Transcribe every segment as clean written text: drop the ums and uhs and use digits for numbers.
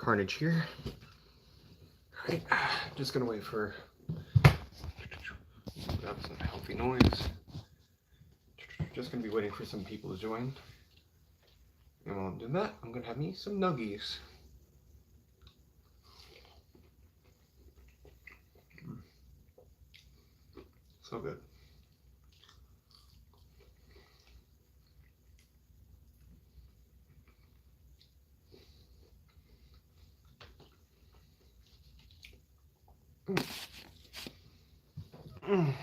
Carnage here. Alright, just gonna wait for some healthy noise. Just gonna be waiting for some people to join. And while I'm doing that, I'm gonna have me some nuggies. So good. Oh,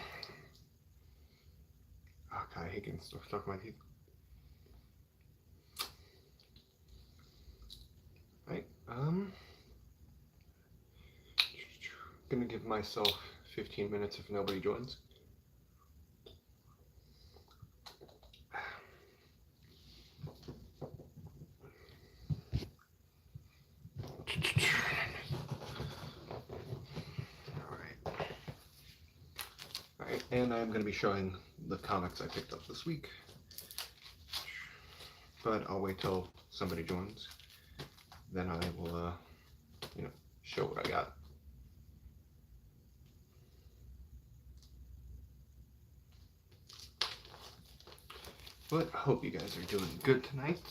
God, I hate getting stuff stuck in my teeth. Right, gonna give myself 15 minutes if nobody joins. Alright, and I'm gonna be showing the comics I picked up this week. But I'll wait till somebody joins. Then I will, show what I got. But I hope you guys are doing good tonight.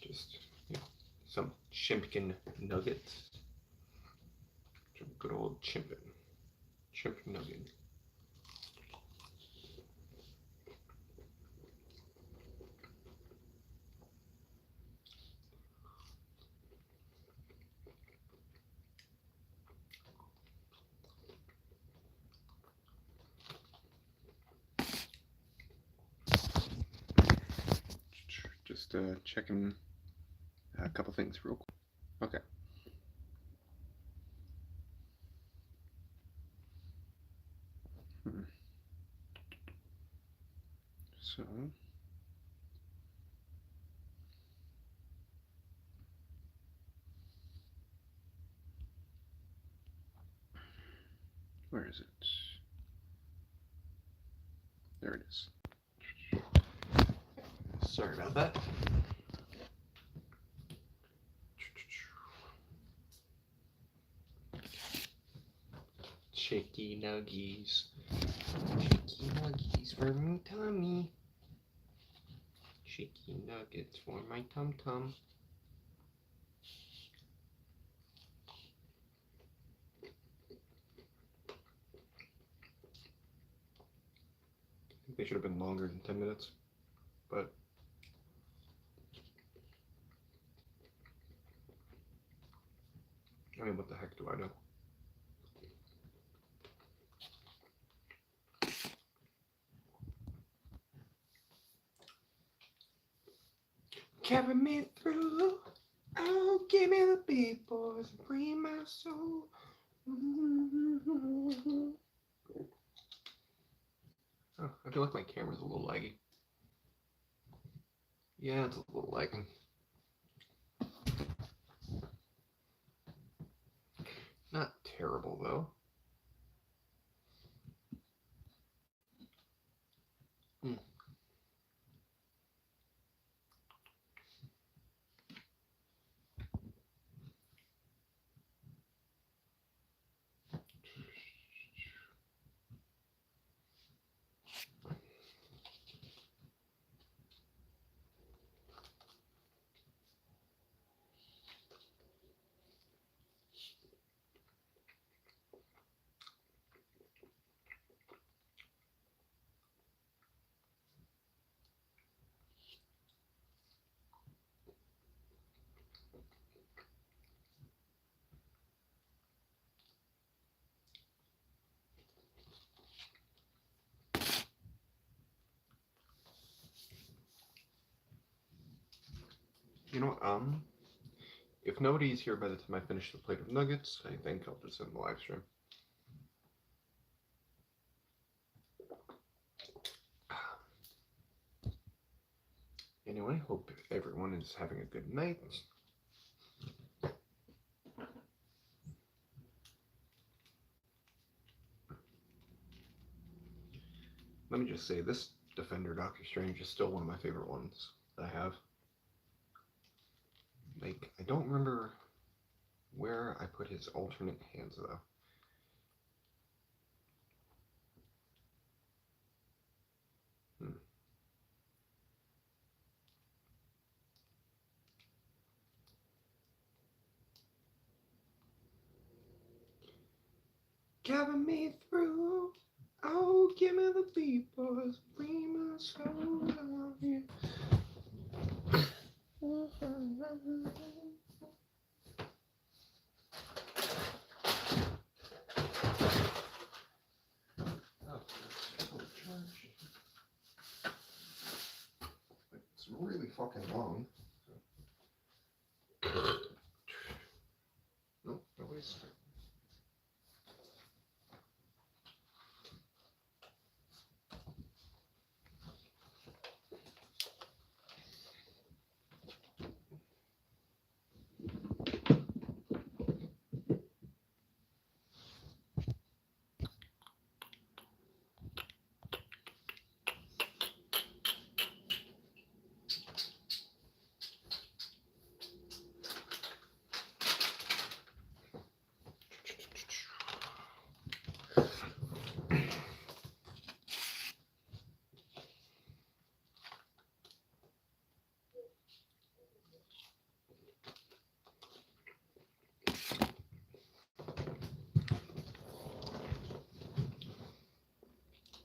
Just, some chimpkin nuggets. Some good old chimp nugget. Just checking a couple things real quick. Okay. So, where is it? There it is. Sorry about that. Chicky nuggies. Chicky nuggies for me tummy. Chicky nuggets for my tum-tum. I think they should have been longer than 10 minutes, but I mean, what the heck do I know? Carry me through. Oh, give me the big boys and free my soul. Oh, I feel like my camera's a little laggy. Yeah, it's a little lagging. Not terrible, though. You know what, if nobody's here by the time I finish the plate of nuggets, I think I'll just end the live stream. Anyway, hope everyone is having a good night. Let me just say, this Defender Doctor Strange is still one of my favorite ones that I have. don't remember where I put his alternate hands, though. Carry me through. Oh, give me the beat, boys. Bring my soul down here. It's really fucking long. No, nobody's.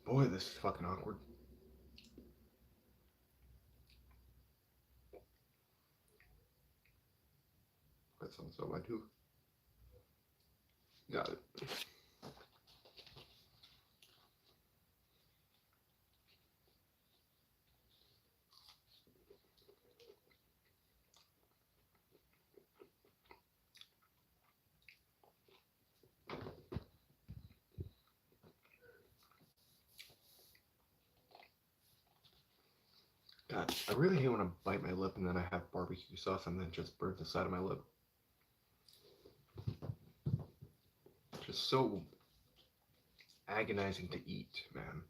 Boy, this is fucking awkward. That's also my tooth. Got it. God, I really hate when I bite my lip and then I have barbecue sauce and then just burns the side of my lip. Just so agonizing to eat, man.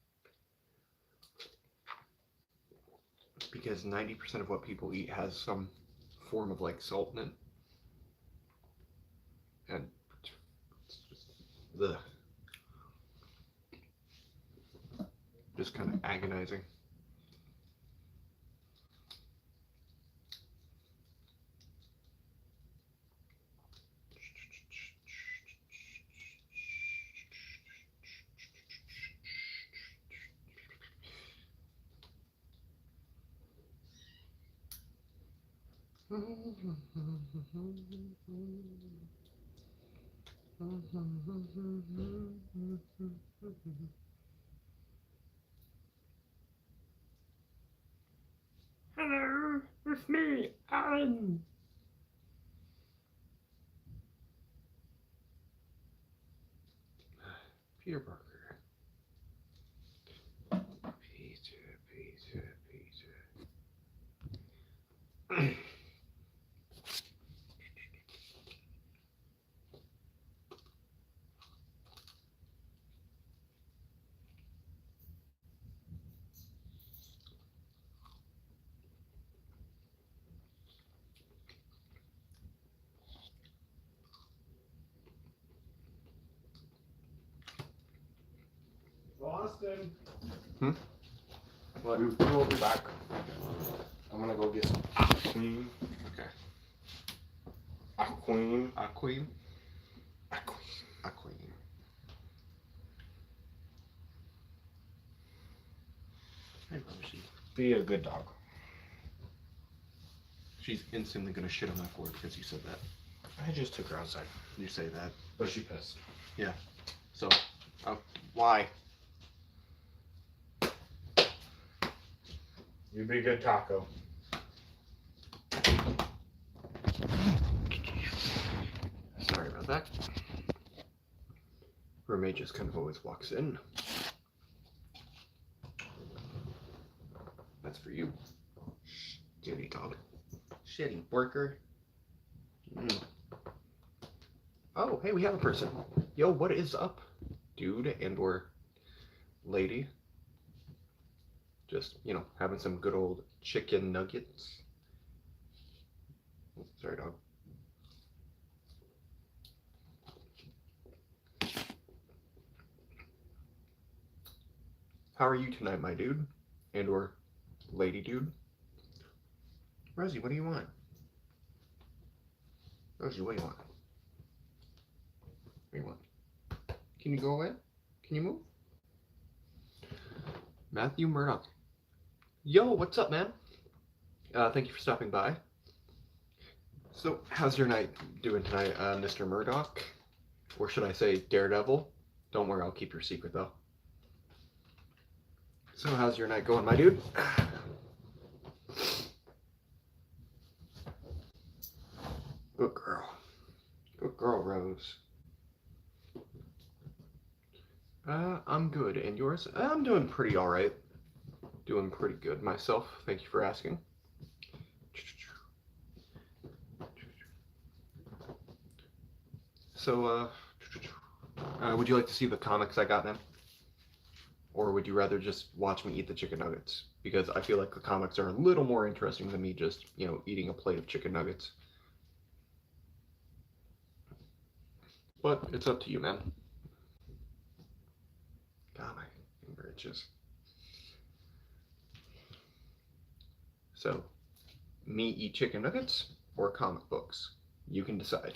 Because 90% of what people eat has some form of like salt in it. And it's just, ugh. Just kind of agonizing. Hello, it's me, Alan. Peter Parker. Peter. Boston. What? We'll be back. I'm gonna go get some Aqueen. Okay. Aqueen. Aqueen. Aqueen. Aqueen. Hey, Rosie. Be a good dog. She's instantly gonna shit on my floor because you said that. I just took her outside. You say that. But she pissed. Yeah. So, why? You be a good taco. Sorry about that. Roommate just kind of always walks in. That's for you. Shitty dog. Shitty worker. Oh, hey, we have a person. Yo, what is up, dude and or lady? Just, having some good old chicken nuggets. Sorry, dog. How are you tonight, my dude? And or lady dude? Rosie, what do you want? Rosie, what do you want? What do you want? Can you go away? Can you move? Matthew Murdoch. Yo, what's up, man? Thank you for stopping by. So, how's your night doing tonight, Mr. Murdoch? Or should I say Daredevil? Don't worry, I'll keep your secret, though. So, how's your night going, my dude? Good girl. Good girl, Rose. I'm good. And yours? I'm doing pretty alright. Doing pretty good myself. Thank you for asking. So, would you like to see the comics I got, man? Or would you rather just watch me eat the chicken nuggets? Because I feel like the comics are a little more interesting than me just, eating a plate of chicken nuggets. But it's up to you, man. God, my finger itches. So, me eat chicken nuggets or comic books? You can decide.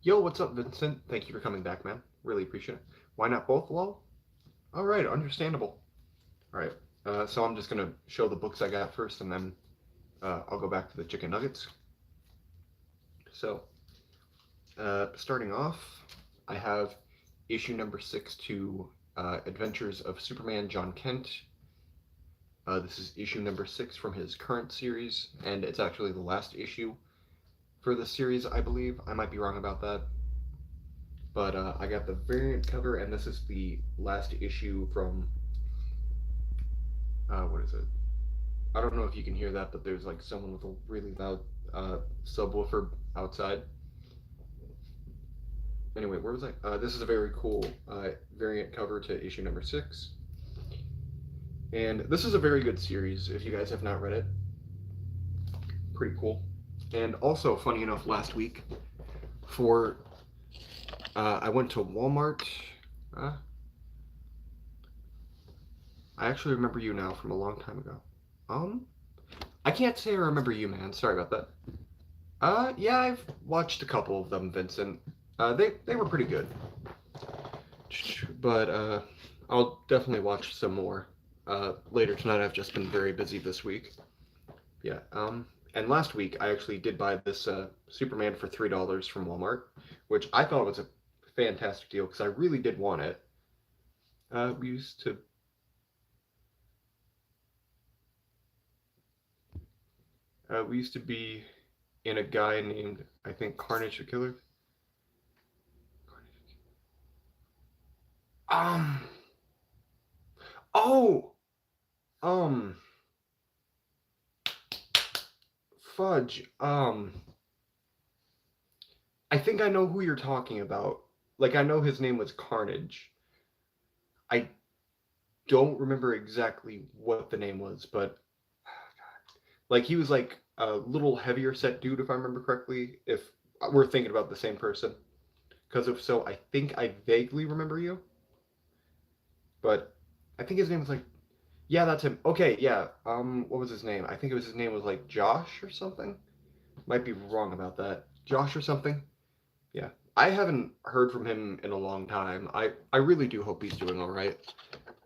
Yo, what's up, Vincent? Thank you for coming back, man. Really appreciate it. Why not both, lol? Alright, understandable. Alright, so I'm just gonna show the books I got first, and then I'll go back to the chicken nuggets. So, starting off, I have issue number 6 to Adventures of Superman John Kent. This is issue number 6 from his current series, and it's actually the last issue for the series, I believe. I might be wrong about that. But I got the variant cover, and this is the last issue from... what is it? I don't know if you can hear that, but there's like someone with a really loud subwoofer outside. Anyway, where was I? This is a very cool variant cover to issue number 6. And this is a very good series, if you guys have not read it. Pretty cool. And also, funny enough, last week, I went to Walmart. I actually remember you now from a long time ago. I can't say I remember you, man. Sorry about that. Yeah, I've watched a couple of them, Vincent. They were pretty good. But, I'll definitely watch some more. Later tonight. I've just been very busy this week. Yeah, and last week I actually did buy this Superman for $3 from Walmart, which I thought was a fantastic deal because I really did want it. We used to be in a guy named, I think, Carnage the Killer. Oh! Fudge. I think I know who you're talking about. Like, I know his name was Carnage. I don't remember exactly what the name was, but like he was like a little heavier set dude, if I remember correctly. If we're thinking about the same person, because if so, I think I vaguely remember you. But I think his name was like, yeah, that's him. Okay, yeah. What was his name? I think his name was like Josh or something. Might be wrong about that. Josh or something. Yeah. I haven't heard from him in a long time. I really do hope he's doing all right.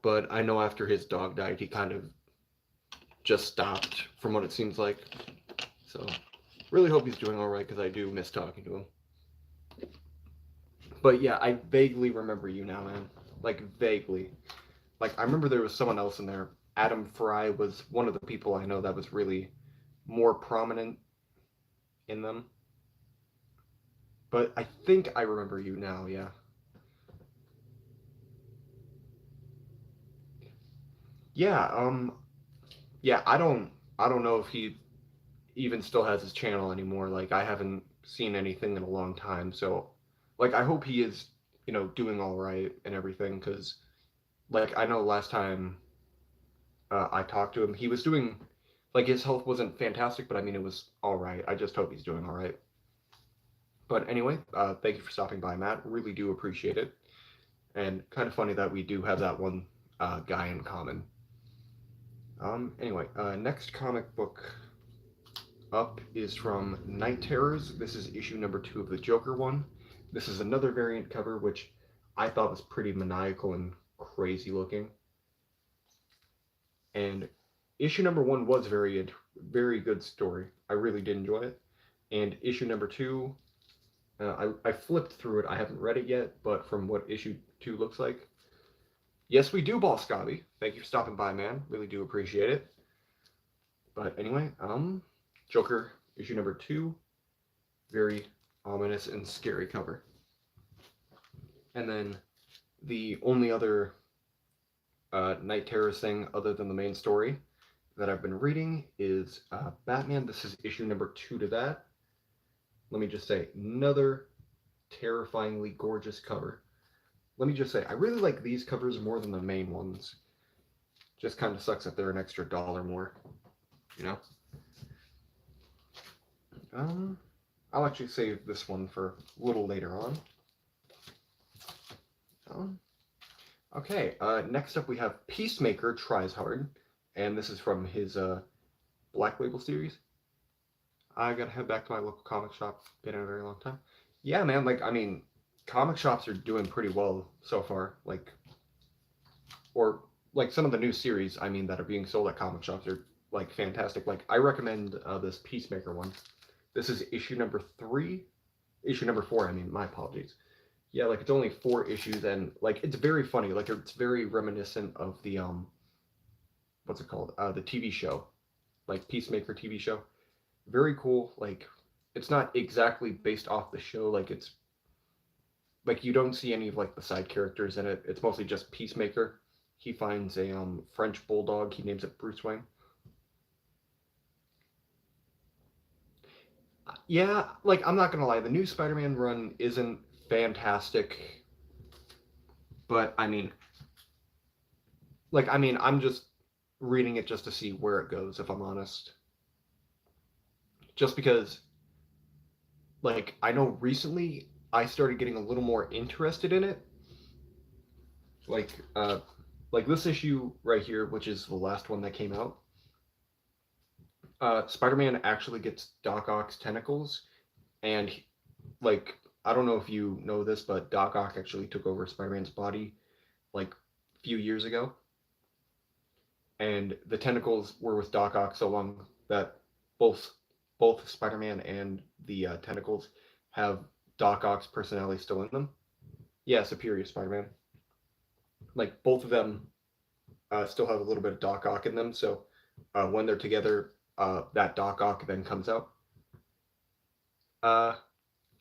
But I know after his dog died, he kind of just stopped, from what it seems like. So, really hope he's doing all right, because I do miss talking to him. But yeah, I vaguely remember you now, man. Like, vaguely. Like, I remember there was someone else in there. Adam Fry was one of the people I know that was really more prominent in them. But I think I remember you now, yeah. Yeah, yeah, I don't know if he even still has his channel anymore. Like, I haven't seen anything in a long time, so like I hope he is, doing all right and everything, because like I know last time I talked to him, he was doing, like, his health wasn't fantastic, but I mean it was all right. I just hope he's doing all right. But anyway, thank you for stopping by, Matt. Really do appreciate it. And kind of funny that we do have that one guy in common. Anyway, next comic book up is from Night Terrors. This is issue number 2 of the Joker one. This is another variant cover, which I thought was pretty maniacal and crazy looking. And issue number 1 was very good story. I really did enjoy it. And issue number 2, I flipped through it. I haven't read it yet, but from what issue 2 looks like, yes, we do, Boss Scobby. Thank you for stopping by, man. Really do appreciate it. But anyway, Joker issue number 2, very ominous and scary cover. And then the only other Night Terrors thing other than the main story that I've been reading is Batman. This is issue number 2 to that. Let me just say, another terrifyingly gorgeous cover. Let me just say, I really like these covers more than the main ones. Just kind of sucks that they're an extra $1 more, you know? I'll actually save this one for a little later on. Okay, next up we have Peacemaker Tries Hard, and this is from his Black Label series. I gotta head back to my local comic shop. Been in a very long time. Yeah, man, like, I mean, comic shops are doing pretty well so far. Like, or, like, some of the new series, I mean, that are being sold at comic shops are, like, fantastic. Like, I recommend this Peacemaker one. This is issue number 3. Issue number 4, I mean, my apologies. Yeah, like, it's only 4 issues, and, like, it's very funny. Like, it's very reminiscent of the, what's it called? The TV show. Like, Peacemaker TV show. Very cool. Like, it's not exactly based off the show. Like, it's, like, you don't see any of, like, the side characters in it. It's mostly just Peacemaker. He finds a, French bulldog. He names it Bruce Wayne. Yeah, like, I'm not gonna lie. The new Spider-Man run isn't fantastic. But, I mean, like, I mean, I'm just reading it just to see where it goes, if I'm honest. Just because, like, I know recently I started getting a little more interested in it. Like this issue right here, which is the last one that came out. Spider-Man actually gets Doc Ock's tentacles, and like, I don't know if you know this, but Doc Ock actually took over Spider-Man's body like a few years ago, and the tentacles were with Doc Ock so long that both Spider-Man and the tentacles have Doc Ock's personality still in them. Yeah, Superior Spider-Man. Like, both of them still have a little bit of Doc Ock in them, so when they're together, that Doc Ock then comes out.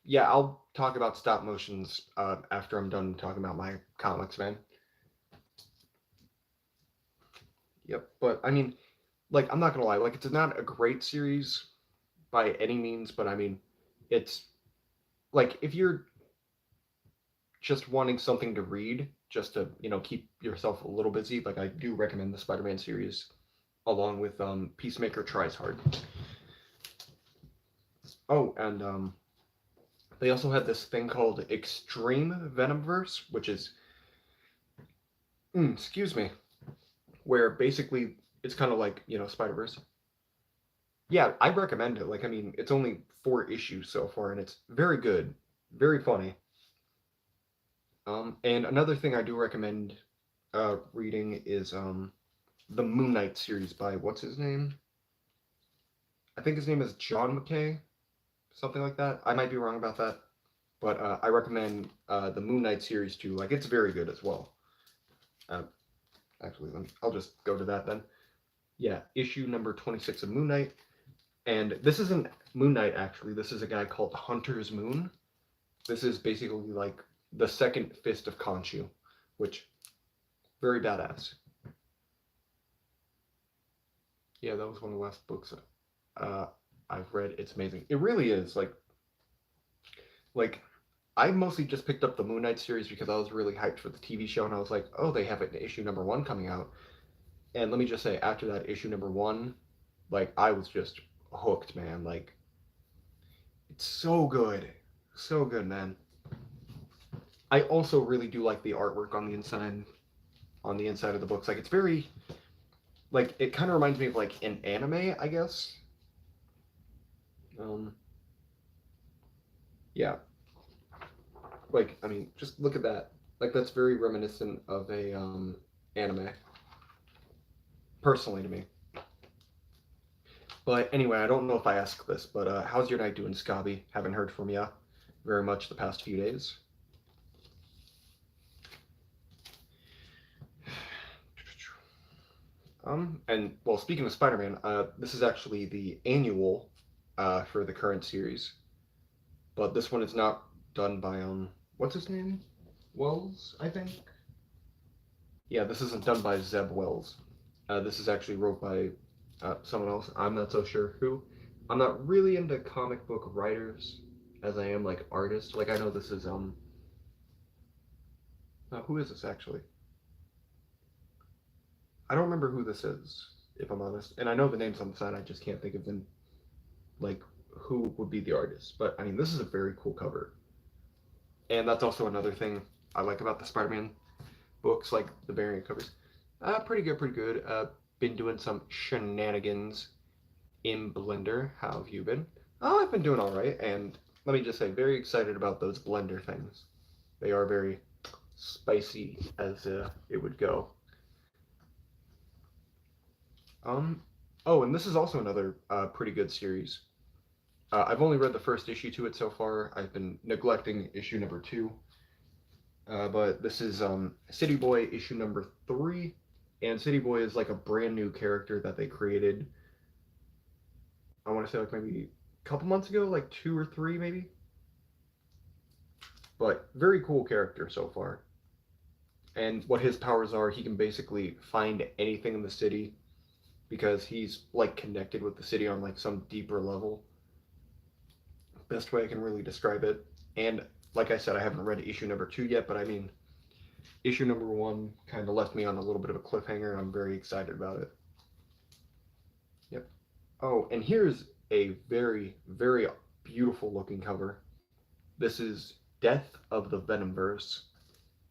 Yeah, I'll talk about stop motions after I'm done talking about my comics, man. Yep, but I mean, like, I'm not gonna lie, like, it's not a great series by any means, but I mean, it's like, if you're just wanting something to read, just to, you know, keep yourself a little busy, like, I do recommend the Spider-Man series, along with Peacemaker Tries Hard. Oh, and they also had this thing called Extreme Venomverse, which is, excuse me, where basically it's kind of like, you know, Spider-Verse. Yeah, I recommend it. Like, I mean, it's only 4 issues so far, and it's very good, very funny. And another thing I do recommend reading is the Moon Knight series by, what's his name? I think his name is John McKay, something like that. I might be wrong about that, but I recommend the Moon Knight series too. Like, it's very good as well. Actually, I'll just go to that then. Yeah, issue number 26 of Moon Knight. And this isn't Moon Knight, actually. This is a guy called Hunter's Moon. This is basically like the second fist of Khonshu, which, very badass. Yeah, that was one of the last books I've read. It's amazing. It really is. Like, I mostly just picked up the Moon Knight series because I was really hyped for the TV show, and I was like, oh, they have an issue number 1 coming out. And let me just say, after that issue number 1, like, I was just hooked, man. Like, it's so good. So good, man. I also really do like the artwork on the inside of the books. Like it's very like it kind of reminds me of like an anime, I guess. Um, yeah, like I mean, just look at that. Like that's very reminiscent of a anime, personally to me. But anyway, I don't know if I asked this, but how's your night doing, Scobby? Haven't heard from you very much the past few days. And well, speaking of Spider-Man, this is actually the annual for the current series, but this one is not done by what's his name? Wells, I think. Yeah, this isn't done by Zeb Wells. This is actually wrote by someone else. I'm not so sure who. I'm not really into comic book writers as I am like artists. Like I know this is who is this actually? I don't remember who this is, if I'm honest. And I know the names on the side, I just can't think of them like who would be the artist. But I mean, this is a very cool cover. And that's also another thing I like about the Spider-Man books, like the variant covers. Pretty good, pretty good. Been doing some shenanigans in Blender. How have you been? Oh, I've been doing all right. And let me just say, very excited about those Blender things. They are very spicy, as it would go. Um, oh, and this is also another pretty good series. I've only read the first issue to it so far. I've been neglecting issue number 2. But this is City Boy issue number 3. And City Boy is like a brand new character that they created. I want to say like maybe a couple months ago, like 2 or 3 maybe. But very cool character so far. And what his powers are, he can basically find anything in the city because he's like connected with the city on like some deeper level. Best way I can really describe it. And like I said, I haven't read issue number 2 yet, but I mean, issue number 1 kind of left me on a little bit of a cliffhanger, and I'm very excited about it. Yep. Oh, and here's a very, very beautiful looking cover. This is Death of the Venomverse,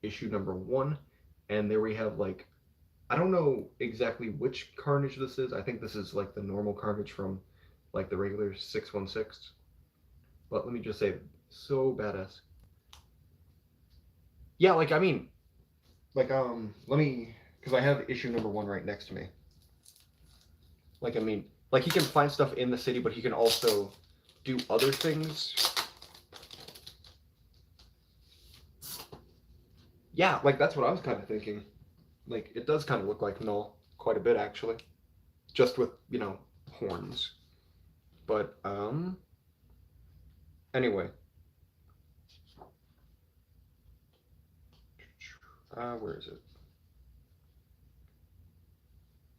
issue number 1. And there we have like, I don't know exactly which Carnage this is. I think this is like the normal Carnage from like the regular 616. But let me just say, so badass. Yeah, like I mean, like let me, because I have issue number 1 right next to me. Like I mean, like he can find stuff in the city, but he can also do other things. Yeah, like that's what I was kind of thinking. Like it does kind of look like Null quite a bit actually, just with horns. But anyway, where is it?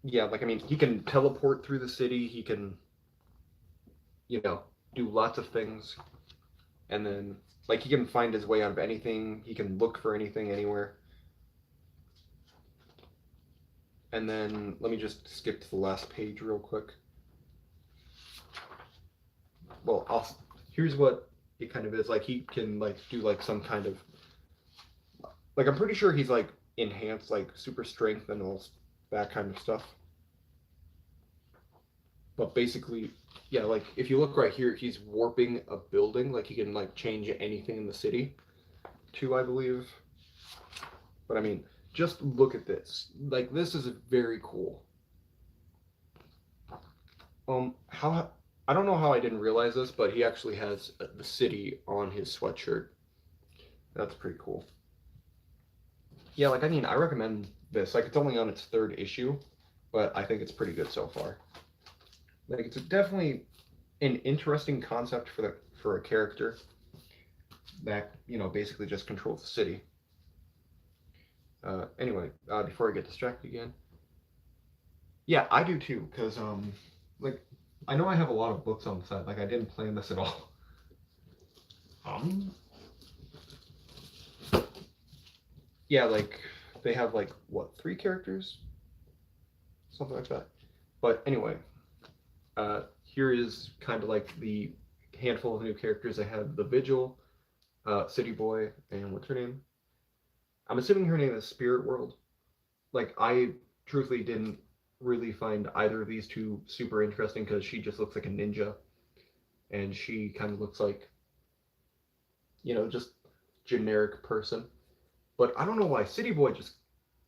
Yeah, like I mean, he can teleport through the city. He can, do lots of things, and then like he can find his way out of anything. He can look for anything anywhere. And then let me just skip to the last page real quick. Well, here's what it kind of is. Like he can like do like some kind of like I'm pretty sure he's like enhanced like super strength and all that kind of stuff. But basically, yeah, like if you look right here, he's warping a building. Like he can like change anything in the city too, I believe. But I mean, just look at this. Like this is very cool. How I don't know how I didn't realize this, but he actually has the city on his sweatshirt. That's pretty cool. Yeah, like I mean, I recommend this. Like it's only on its 3rd issue, but I think it's pretty good so far. Like it's definitely an interesting concept for a character that basically just controls the city. Anyway, before I get distracted again, yeah, I do too, because like I know I have a lot of books on the side. Like I didn't plan this at all. Um, yeah, like they have like what 3 characters, something like that. But anyway, here is kind of like the handful of new characters. I have the Vigil, City Boy, and what's her name? I'm assuming her name is Spirit World. Like, I truthfully didn't really find either of these two super interesting because she just looks like a ninja, and she kind of looks like, just generic person. But I don't know why City Boy just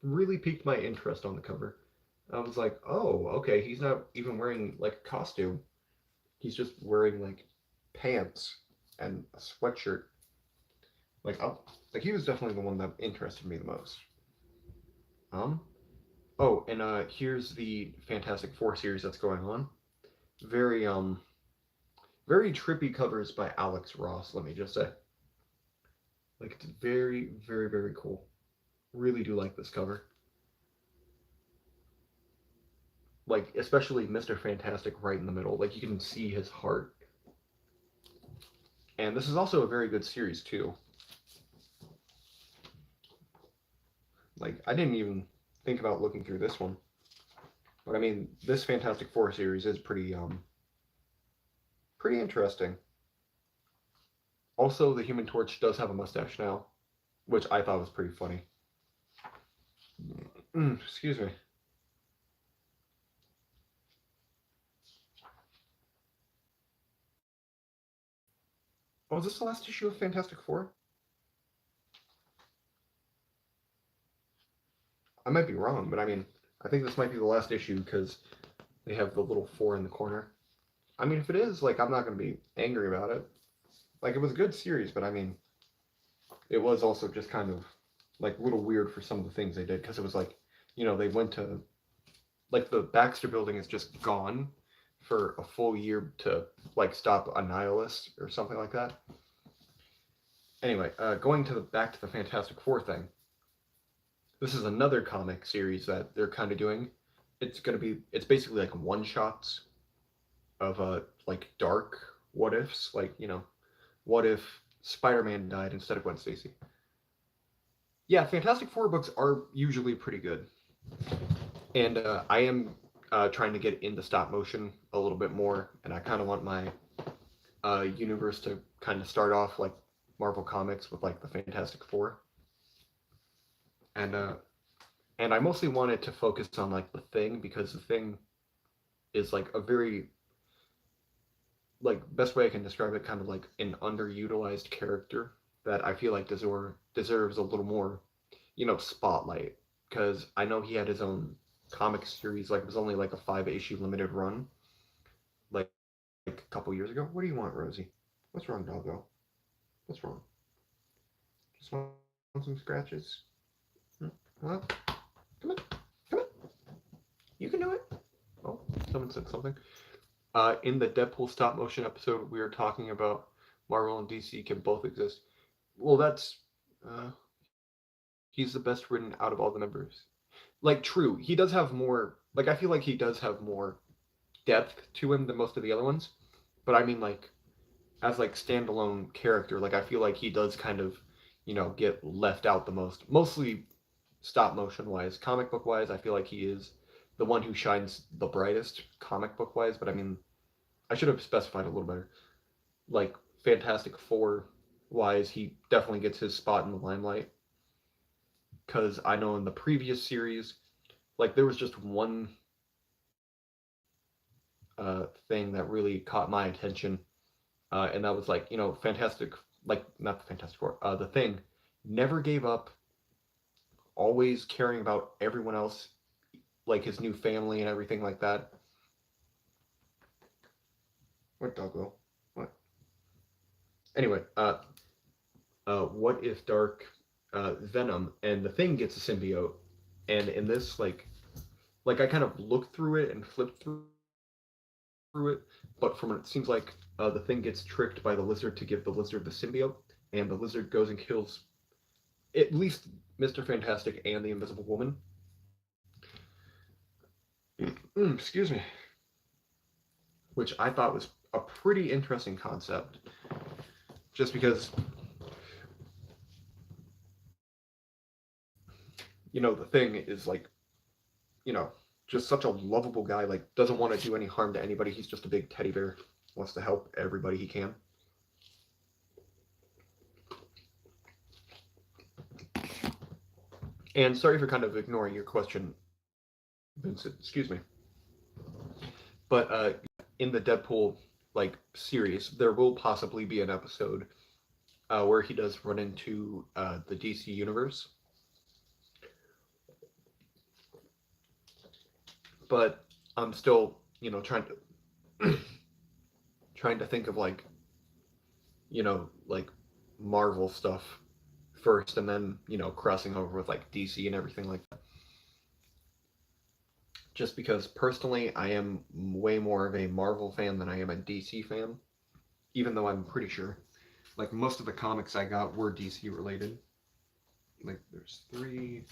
really piqued my interest on the cover. I was like, oh, okay, he's not even wearing like a costume. He's just wearing like pants and a sweatshirt. Like, oh, like he was definitely the one that interested me the most. Um, oh, and here's the Fantastic Four series that's going on. Very very trippy covers by Alex Ross. Let me just say, like it's very very cool. Really do like this cover. Like especially Mr. Fantastic right in the middle. Like you can see his heart. And this is also a very good series too. Like I didn't even think about looking through this one. But I mean, this Fantastic Four series is pretty interesting. Also, the Human Torch does have a mustache now, which I thought was pretty funny. Excuse me. Oh, is this the last issue of Fantastic Four? I might be wrong, but I mean, I think this might be the last issue because they have the little four in the corner. I mean, if it is, like, I'm not going to be angry about it. Like, it was a good series, but I mean, it was also just kind of, like, a little weird for some of the things they did because it was like, they went to, like, the Baxter building is just gone for a full year to, like, stop a nihilist or something like that. Anyway, going to back to the Fantastic Four thing. This is another comic series that they're kind of doing. It's basically like one shots of like dark what ifs, like what if Spider-Man died instead of Gwen Stacy. Yeah, Fantastic Four books are usually pretty good, and I am trying to get into stop motion a little bit more, and I kind of want my universe to kind of start off like Marvel Comics with like the Fantastic Four, and I mostly wanted to focus on like the Thing because the Thing is like a very like best way I can describe it, kind of like an underutilized character that I feel like deserves a little more, spotlight. Because I know he had his own comic series, like it was only like a 5 issue limited run, like a couple years ago. What do you want, Rosie? What's wrong, doggo? What's wrong? Just want some scratches? Hmm? Huh? Come on, come on. You can do it. Oh, someone said something. In the Deadpool stop motion episode, we were talking about Marvel and DC can both exist. Well, that's uh, he's the best written out of all the members. Like, true, he does have more. Like, I feel like he does have more depth to him than most of the other ones. But I mean, like, as like standalone character, like I feel like he does kind of, get left out the most. Mostly stop motion wise, comic book wise, I feel like he is the one who shines the brightest comic book wise. But I mean, I should have specified a little better. Like Fantastic Four wise, he definitely gets his spot in the limelight. Because I know in the previous series, like there was just one thing that really caught my attention, and that was like Fantastic, like not the Fantastic Four, the Thing, never gave up, always caring about everyone else, like his new family and everything like that. What doggo? What? Anyway, what if Dark Venom and the Thing gets a symbiote, and in this like I kind of looked through it and flipped through it, but from it seems like the Thing gets tricked by the lizard to give the lizard the symbiote, and the lizard goes and kills at least Mr. Fantastic and the Invisible Woman. Excuse me. Which I thought was a pretty interesting concept, just because the Thing is like you know just such a lovable guy, like doesn't want to do any harm to anybody. He's just a big teddy bear, wants to help everybody he can. And sorry for kind of ignoring your question, Vincent. Excuse me. But in the Deadpool like series, there will possibly be an episode where he does run into the DC universe. But I'm still, trying to think of like, like Marvel stuff first, and then crossing over with like DC and everything like that. Just because personally, I am way more of a Marvel fan than I am a DC fan, even though I'm pretty sure like most of the comics I got were DC related. Like there's three,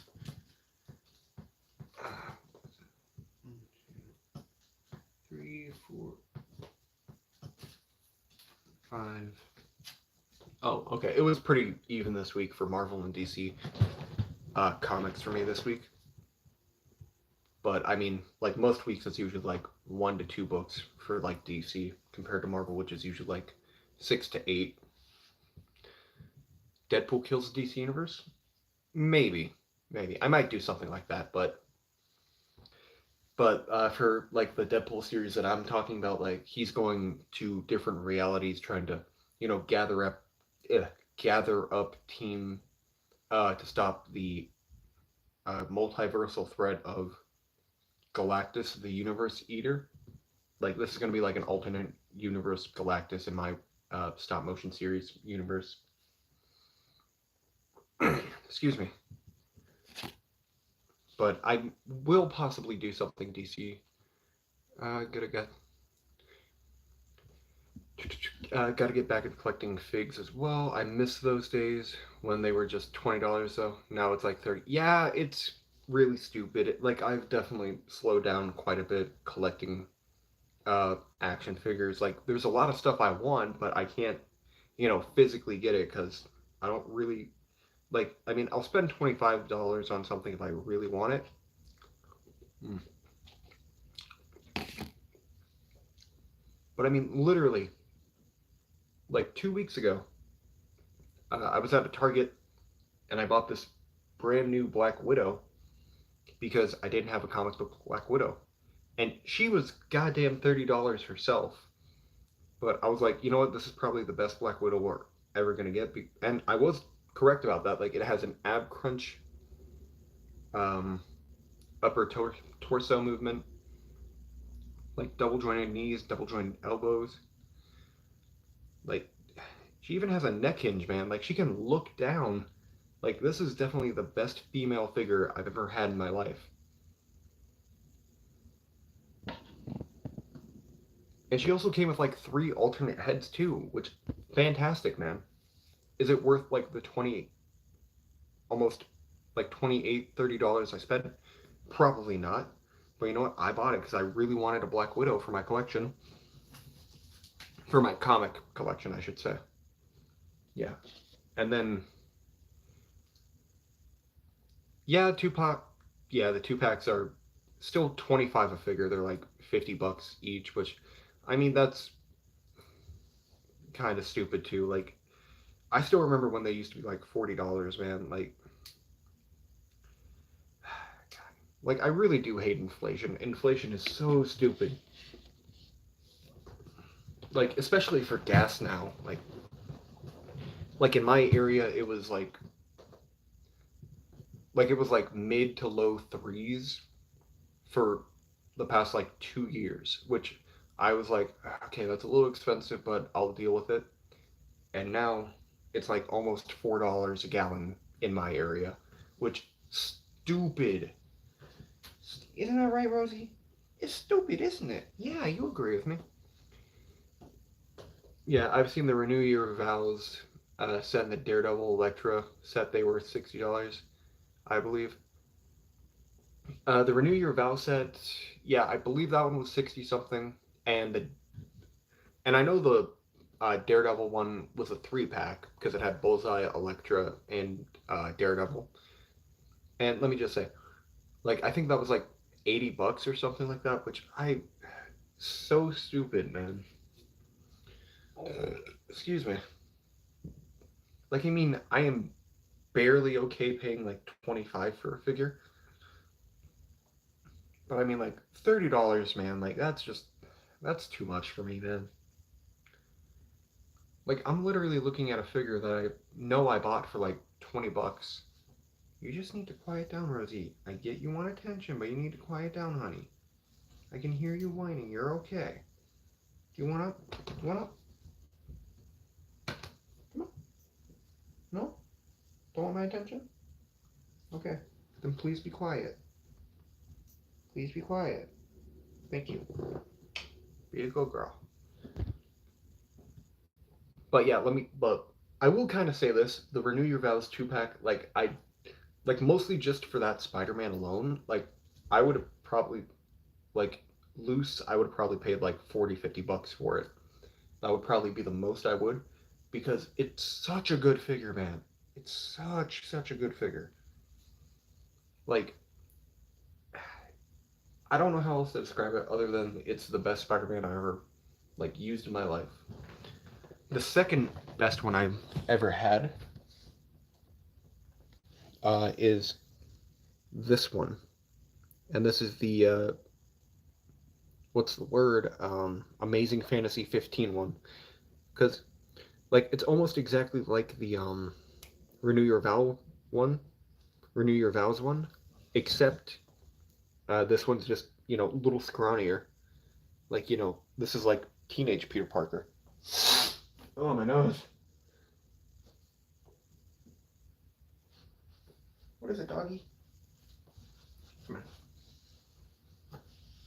four, five. Oh, okay. It was pretty even this week for Marvel and DC comics for me this week. But I mean, like most weeks, it's usually like 1 to 2 books for like DC compared to Marvel, which is usually like 6 to 8. Deadpool kills the DC universe? Maybe, maybe I might do something like that. But for like the Deadpool series that I'm talking about, like he's going to different realities, trying to gather up, uh, gather up team to stop the multiversal threat of Galactus, the Universe Eater. Like this is going to be like an alternate universe Galactus in my stop motion series universe. Excuse me. But I will possibly do something DC. Gotta gotta get back into collecting figs as well. I miss those days when they were just $20 though. Now it's like 30. Yeah, it's really stupid. Like I've definitely slowed down quite a bit collecting action figures. Like there's a lot of stuff I want, but I can't, physically get it because I don't really like. I mean, I'll spend $25 on something if I really want it. Mm. But I mean, literally, like 2 weeks ago, I was at a Target and I bought this brand new Black Widow because I didn't have a comic book Black Widow, and she was goddamn $30 herself. But I was like, you know what? This is probably the best Black Widow we're ever gonna get, and I was correct about that. Like, it has an ab crunch, um, torso movement, like double jointed knees, double jointed elbows. Like, she even has a neck hinge, man. Like, she can look down. Like, this is definitely the best female figure I've ever had in my life. And she also came with like 3 alternate heads too, which fantastic, man. Is it worth like the 20, almost like 28, $30 I spent? Probably not. But you know what? I bought it because I really wanted a Black Widow for my collection. For my comic collection, I should say. Yeah. And then, yeah, Tupac. Yeah, the 2 packs are still 25 a figure. They're like $50 each, which, I mean, that's kind of stupid too. Like, I still remember when they used to be like $40, man. Like I really do hate inflation. Inflation is so stupid. Like especially for gas now. Like in my area, it was like mid to low threes for the past like 2 years, which I was like, okay, that's a little expensive, but I'll deal with it. And now it's like almost $4 a gallon in my area, which stupid. Isn't that right, Rosie? It's stupid, isn't it? Yeah, you agree with me. Yeah, I've seen the Renew Your Vows set and the Daredevil Electra set. They were $60, I believe. The Renew Your Vow set, yeah, I believe that one was 60 something, and I know the Daredevil one was a 3 pack because it had Bullseye, Electra, and Daredevil. And let me just say, like I think that was like $80 or something like that, which I so stupid, man. Excuse me. Like I mean, I am barely okay paying like 25 for a figure. But I mean, like $30, man. Like that's too much for me, man. Like I'm literally looking at a figure that I know I bought for like $20. You just need to quiet down, Rosie. I get you want attention, but you need to quiet down, honey. I can hear you whining. You're okay. Do you want up? You want up? Come on. No? Don't want my attention? Okay. Then please be quiet. Please be quiet. Thank you. Be a good girl. But yeah, but I will kind of say this: the Renew Your Vows 2 pack, like mostly just for that Spider-Man alone. Like, I would have probably like loose. I would have probably paid like 40-50 bucks for it. That would probably be the most I would, because it's such a good figure, man. It's such a good figure. Like, I don't know how else to describe it other than it's the best Spider-Man I ever like used in my life. The second best one I've ever had is this one, and this is the what's the word? Amazing Fantasy 15 one, because like it's almost exactly like the Renew Your Vow one, Renew Your Vows one, except this one's just a little scrawnier. Like this is like teenage Peter Parker. Oh, my nose. What is it, doggy? Come on.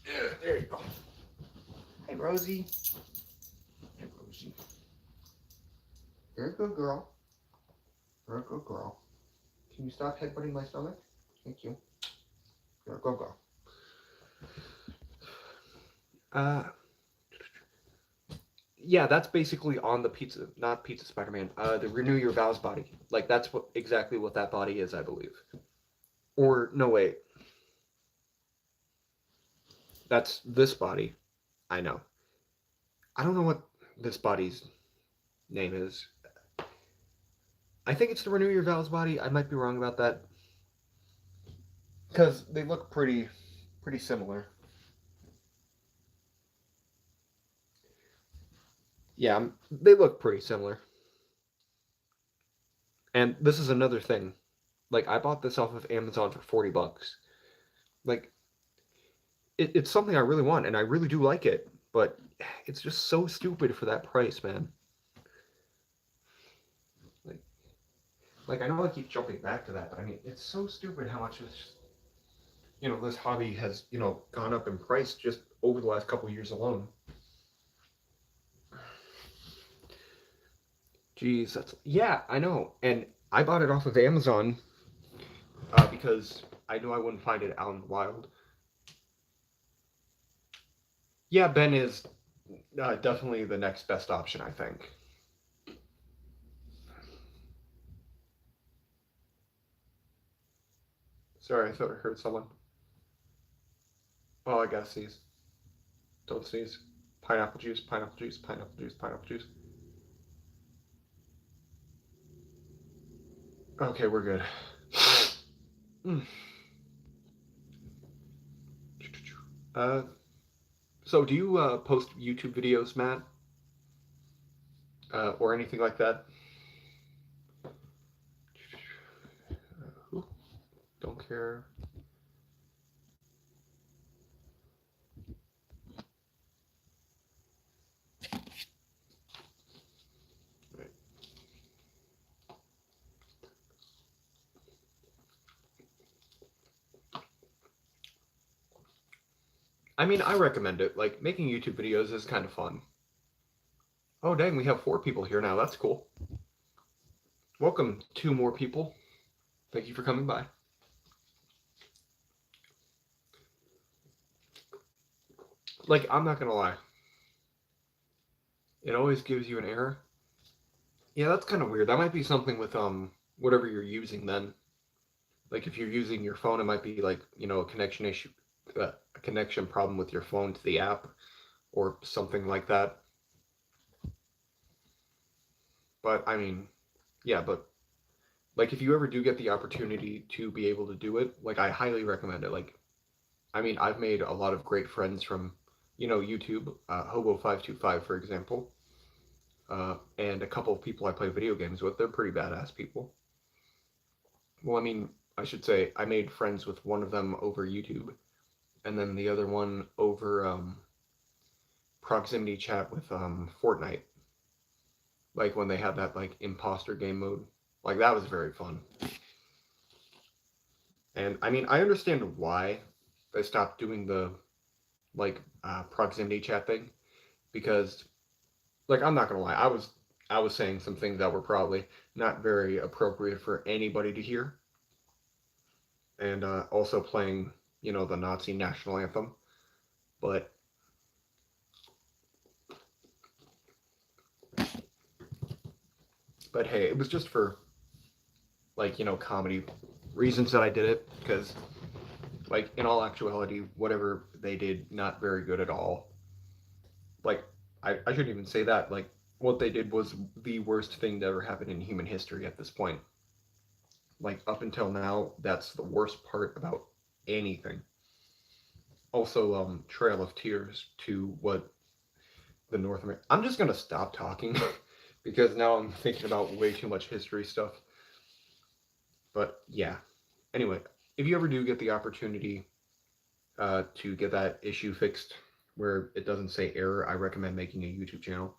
Yeah, there you go. Hey, Rosie. Hey, Rosie. You're a good girl. You're a good girl. Can you stop headbutting my stomach? Thank you. You're a good girl. Uh, yeah, that's basically on the pizza, not Pizza Spider-Man. The Renew Your Vows body. Like that's exactly what that body is, I believe. Or no, wait. That's this body. I know. I don't know what this body's name is. I think it's the Renew Your Vows body. I might be wrong about that, because they look pretty similar. Yeah, they look pretty similar. And this is another thing. Like I bought this off of Amazon for 40 bucks. Like it's something I really want and I really do like it, but it's just so stupid for that price, man. Like like I know I keep jumping back to that, but I mean it's so stupid how much this hobby has, gone up in price just over the last couple years alone. Jeez, yeah, I know. And I bought it off of Amazon because I knew I wouldn't find it out in the wild. Yeah, Ben is definitely the next best option, I think. Sorry, I thought I heard someone. Oh, I gotta sneeze. Don't sneeze. Pineapple juice, pineapple juice, pineapple juice, pineapple juice. Okay, we're good. Mm. Uh, so do you post YouTube videos, Matt? Or anything like that? Don't care. I mean, I recommend it. Like, making YouTube videos is kind of fun. Oh, dang, we have 4 people here now. That's cool. Welcome, 2 more people. Thank you for coming by. Like, I'm not gonna lie. It always gives you an error. Yeah, that's kind of weird. That might be something with whatever you're using then. Like if you're using your phone, it might be like, a connection issue, a connection problem with your phone to the app or something like that. But I mean, yeah, but like if you ever do get the opportunity to be able to do it, like I highly recommend it. Like, I mean, I've made a lot of great friends from, YouTube, Hobo525, for example, and a couple of people I play video games with. They're pretty badass people. Well, I mean, I should say I made friends with one of them over YouTube, and then the other one over proximity chat with Fortnite. Like when they had that like imposter game mode, like that was very fun. And I mean, I understand why they stopped doing the like proximity chat thing because, like, I'm not gonna lie, I was saying some things that were probably not very appropriate for anybody to hear, and also playing, the Nazi national anthem. But hey, it was just for like comedy reasons that I did it because, like, in all actuality, whatever they did, not very good at all. Like, I shouldn't even say that. Like, what they did was the worst thing to ever happen in human history at this point. Like, up until now, that's the worst part about anything. Also, Trail of Tears to what the North America. I'm just gonna stop talking because now I'm thinking about way too much history stuff. But yeah. Anyway, if you ever do get the opportunity to get that issue fixed where it doesn't say error, I recommend making a YouTube channel.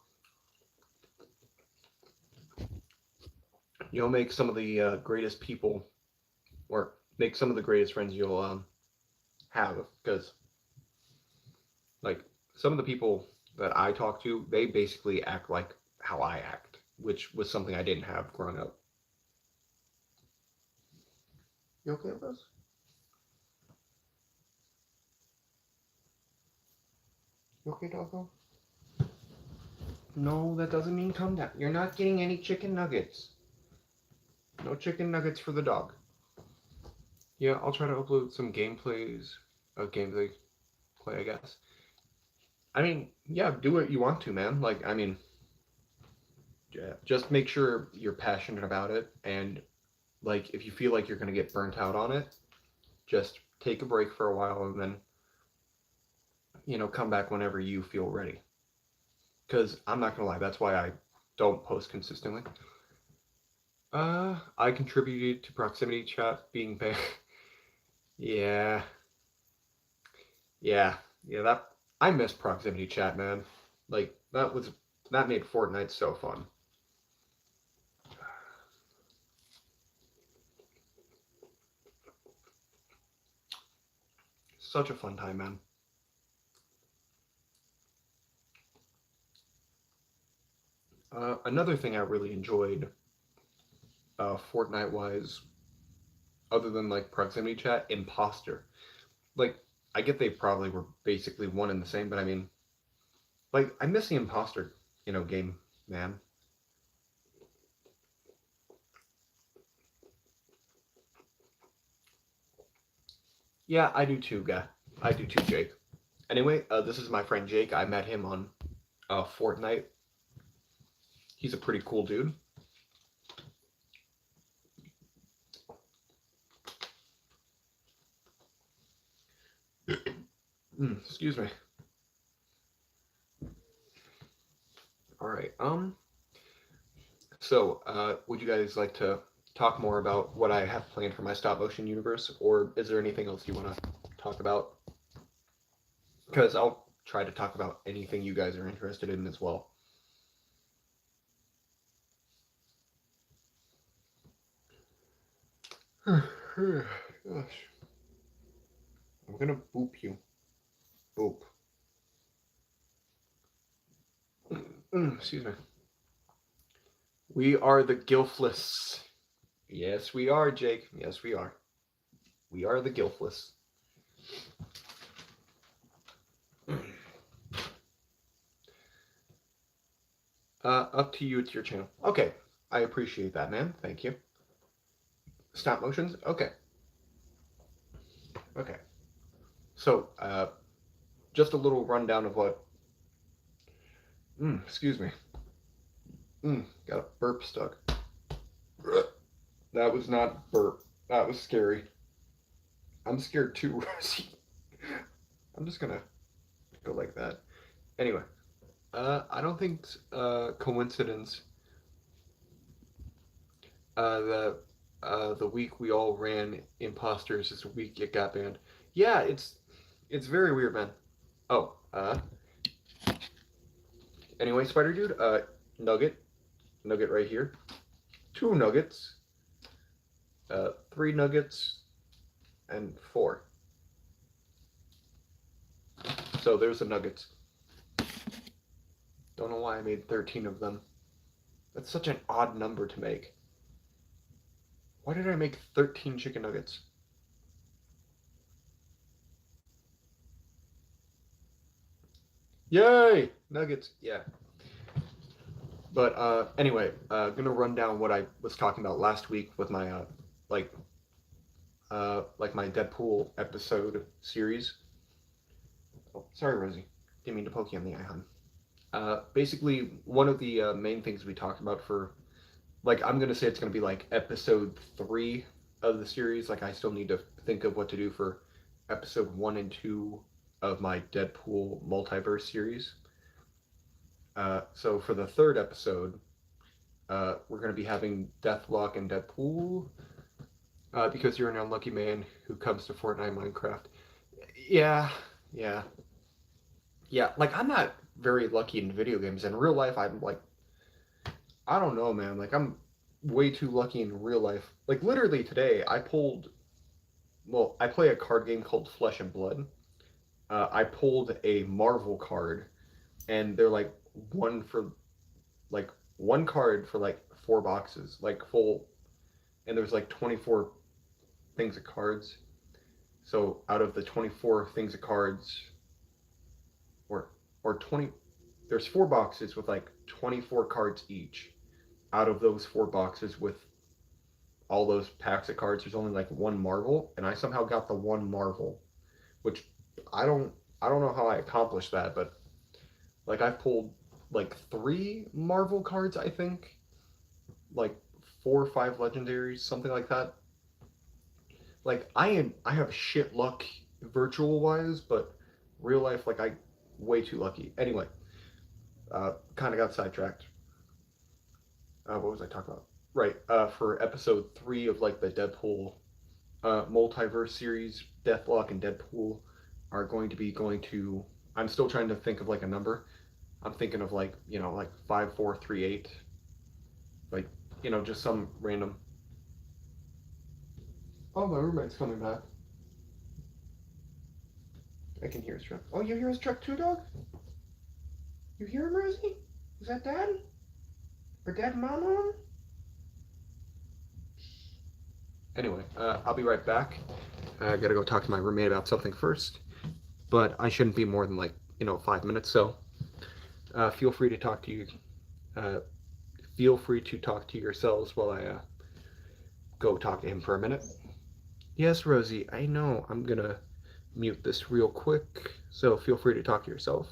You'll make some of the greatest people, or make some of the greatest friends you'll have, because like some of the people that I talk to, they basically act like how I act, which was something I didn't have growing up. You okay, Buzz? You okay, doggo? No, that doesn't mean come down. You're not getting any chicken nuggets. No chicken nuggets for the dog. Yeah, I'll try to upload some gameplays, gameplay play, I guess. I mean, yeah, do what you want to, man. Like, I mean, yeah, just make sure you're passionate about it, and like, if you feel like you're gonna get burnt out on it, just take a break for a while, and then come back whenever you feel ready. Because I'm not gonna lie, that's why I don't post consistently. I contributed to proximity chat being banned. Yeah, yeah. That I miss proximity chat, man. Like that made Fortnite so fun. Such a fun time, man. Another thing I really enjoyed, Fortnite wise, other than like proximity chat, imposter. Like, I get they probably were basically one and the same, but I mean, like, I miss the imposter, game, man. Yeah, I do too, guy. I do too, Jake. Anyway, this is my friend Jake. I met him on Fortnite. He's a pretty cool dude. Excuse me. All right. So, would you guys like to talk more about what I have planned for my stop motion universe, or is there anything else you want to talk about? Because I'll try to talk about anything you guys are interested in as well. Gosh. I'm gonna boop you. Boop. Excuse me. We are the Gilfless. Yes, we are, Jake. Yes, we are. We are the Gilfless. Up to you. It's your channel. Okay. I appreciate that, man. Thank you. Stop motions? Okay. Okay. So, just a little rundown of what... excuse me. Got a burp stuck. That was not burp. That was scary. I'm scared too, Rosie. I'm just gonna go like that. Anyway, I don't think coincidence that the week we all ran imposters is the week it got banned. Yeah, it's very weird, man. Oh, anyway, Spider Dude, Nugget, Nugget right here. Two nuggets, three nuggets, and four. So there's the nuggets. Don't know why I made 13 of them. That's such an odd number to make. Why did I make 13 chicken nuggets? Yay! Nuggets. Yeah. But anyway, gonna run down what I was talking about last week with my like like my Deadpool episode series. Oh, sorry, Rosie. Didn't mean to poke you on the eye, hon. Basically, one of the main things we talked about for like I'm gonna say it's gonna be like episode 3 of the series. Like I still need to think of what to do for episode 1 and 2 of my Deadpool multiverse series. So for the third episode, we're going to be having Deathlock and Deadpool because you're an unlucky man who comes to Fortnite Minecraft. Yeah, yeah, yeah. Like I'm not very lucky in video games. In real life, I'm like I don't know, man. Like I'm way too lucky in real life. Like literally today, I pulled. Well, I play a card game called Flesh and Blood. I pulled a Marvel card, and they're like one for like one card for like 4 boxes, like full, and there's like 24 things of cards. So out of the 24 things of cards, or or 20, there's 4 boxes with like 24 cards each. Out of those 4 boxes with all those packs of cards, there's only like one Marvel, and I somehow got the one Marvel, which I don't I don't know how I accomplished that, but like I've pulled like 3 Marvel cards, I think, like 4 or 5 legendaries, something like that. Like I have shit luck virtual wise, but real life like I way too lucky. Anyway, kind of got sidetracked. What was I talking about? Right. For episode 3 of like the Deadpool multiverse series, Deathlock and Deadpool are going to be going to. I'm still trying to think of like a number. I'm thinking of like like 5438, like just some random. Oh, my roommate's coming back. I can hear his truck. Oh, you hear his truck too, dog? You hear him, Rosie? Is that Dad? Or Dad and Mom on? Anyway, I'll be right back. I gotta go talk to my roommate about something first, but I shouldn't be more than like 5 minutes. So feel free to talk to you. Uh, feel free to talk to yourselves while I go talk to him for a minute. Yes, Rosie, I know. I'm gonna mute this real quick, so feel free to talk to yourself.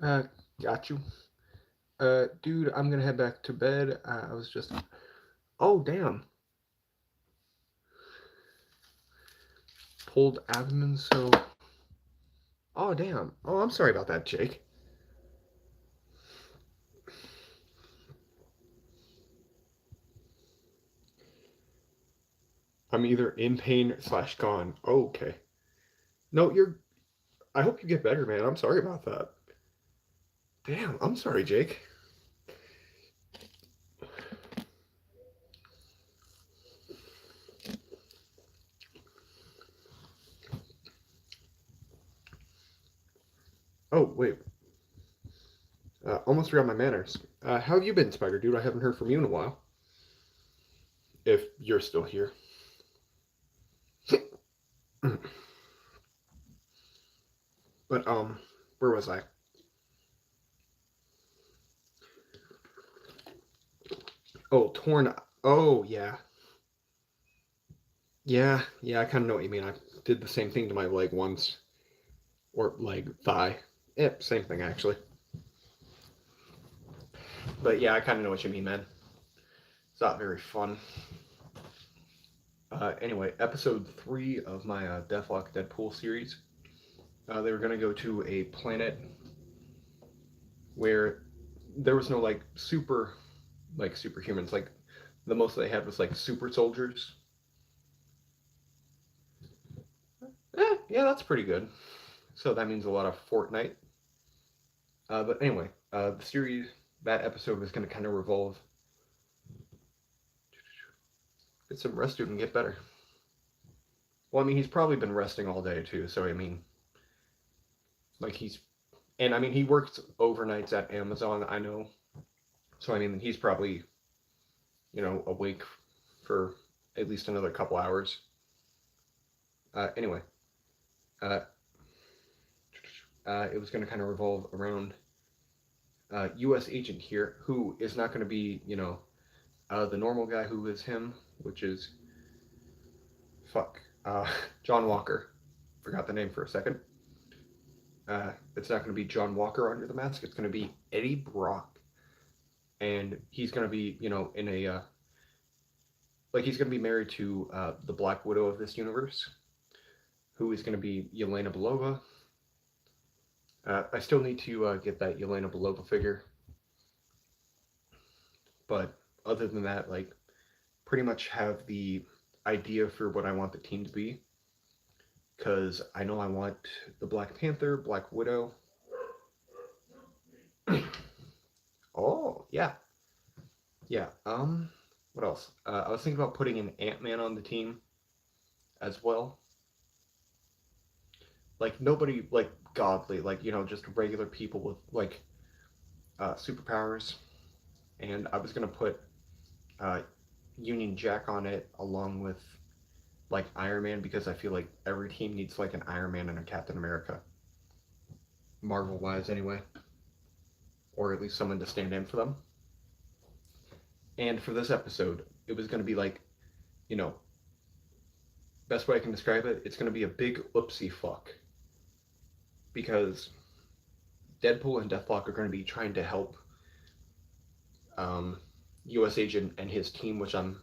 Uh, got you. Dude, I'm gonna head back to bed. I was just. Oh, damn. Pulled abdomen, so. Oh, damn. Oh, I'm sorry about that, Jake. I'm either in pain slash gone. Oh, okay. No, you're. I hope you get better, man. I'm sorry about that. Damn, I'm sorry, Jake. Oh, wait. Almost forgot my manners. How have you been, Spider Dude? I haven't heard from you in a while. If you're still here. But, where was I? Oh, torn. Oh, yeah. Yeah, I kind of know what you mean. I did the same thing to my leg once. Or leg, thigh. Yep, same thing, actually. But yeah, I kind of know what you mean, man. It's not very fun. Anyway, episode 3 of my Deathlock Deadpool series. They were going to go to a planet where there was no, like, superhumans. Like, the most they had was, like, super soldiers. Yeah, that's pretty good. So that means a lot of Fortnite. But anyway, the series, that episode was going to kind of revolve. Get some rest, dude, and get better. Well, I mean, he's probably been resting all day, too. So, I mean, like, and I mean, he works overnights at Amazon, I know. So, I mean, he's probably, awake for at least another couple hours. Anyway, uh, it was going to kind of revolve around U.S. agent here, who is not going to be, the normal guy who is him, which is John Walker. Forgot the name for a second. It's not going to be John Walker under the mask. It's going to be Eddie Brock, and he's going to be, in a he's going to be married to the Black Widow of this universe, who is going to be Yelena Belova. I still need to get that Yelena Belova figure, but other than that, like, pretty much have the idea for what I want the team to be. Because I know I want the Black Panther, Black Widow. Oh, yeah. Yeah. What else? I was thinking about putting an Ant-Man on the team as well. Like, nobody, like, godly, like, just regular people with, like, superpowers. And I was going to put uh, Union Jack on it along with, like, Iron Man, because I feel like every team needs, like, an Iron Man and a Captain America. Marvel-wise, anyway. Or at least someone to stand in for them. And for this episode, it was going to be like, you know, best way I can describe it, it's going to be a big oopsie fuck. Because Deadpool and Deathlock are going to be trying to help U.S. Agent and his team, which I'm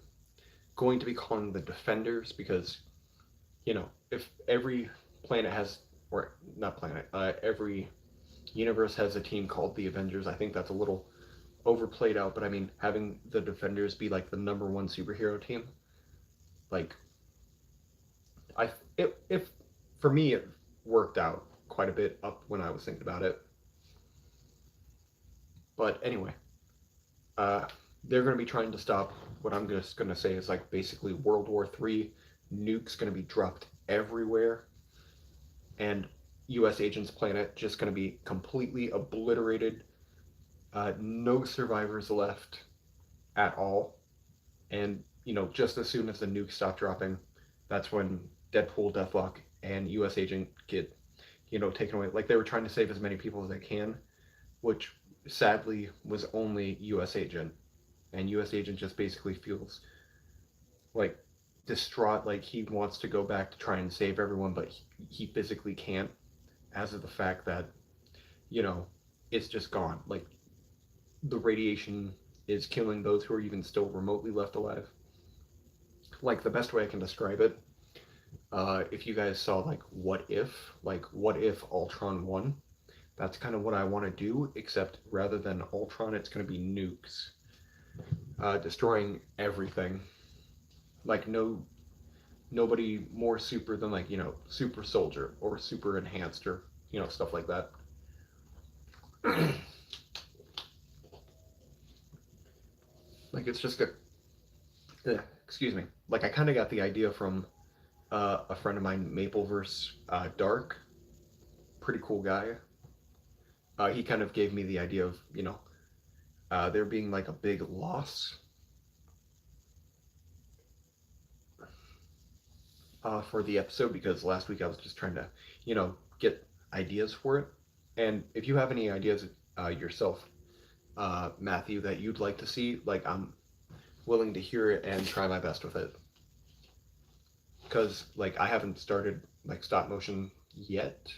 going to be calling the Defenders, because, if every planet has, or not planet, every universe has a team called the Avengers, I think that's a little overplayed out, but I mean, having the Defenders be like the number one superhero team, like, if for me it worked out quite a bit up when I was thinking about it. But anyway, uh, they're going to be trying to stop what I'm just going to say is like basically World War III. Nukes going to be dropped everywhere, and U.S. Agent's planet just going to be completely obliterated. No survivors left at all. And just as soon as the nukes stop dropping, that's when Deadpool, Deathlock, and U.S. Agent get taken away. Like, they were trying to save as many people as they can, which sadly was only U.S. Agent, and U.S. Agent just basically feels like distraught, like he wants to go back to try and save everyone, but he physically can't, as of the fact that you know it's just gone. Like the radiation is killing those who are even still remotely left alive. Like the best way I can describe it, if you guys saw like what if Ultron won? That's kind of what I want to do, except rather than Ultron, it's going to be nukes, destroying everything. Like nobody more super than like super soldier or super enhanced or stuff like that. Like it's just excuse me. Like I kind of got the idea from a friend of mine, Mapleverse Dark, pretty cool guy. He kind of gave me the idea of there being like a big loss for the episode because last week I was just trying to get ideas for it. And if you have any ideas yourself, Matthew, that you'd like to see, like I'm willing to hear it and try my best with it. Because like I haven't started like stop motion yet.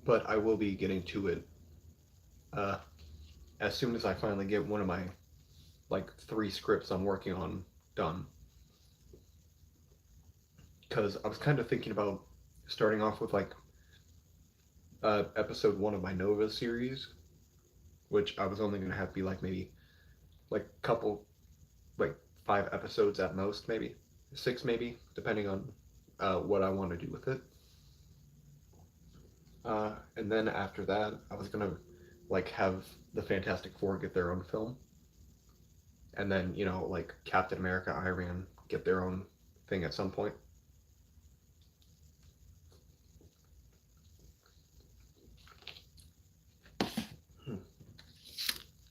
But I will be getting to it as soon as I finally get one of my like 3 scripts I'm working on done. Because I was kind of thinking about starting off with like episode 1 of my Nova series, which I was only going to have be like maybe like couple like 5 episodes at most, maybe 6 maybe, depending on what I want to do with it. And then after that, I was gonna like have the Fantastic Four get their own film, and then like Captain America, Iron Man get their own thing at some point.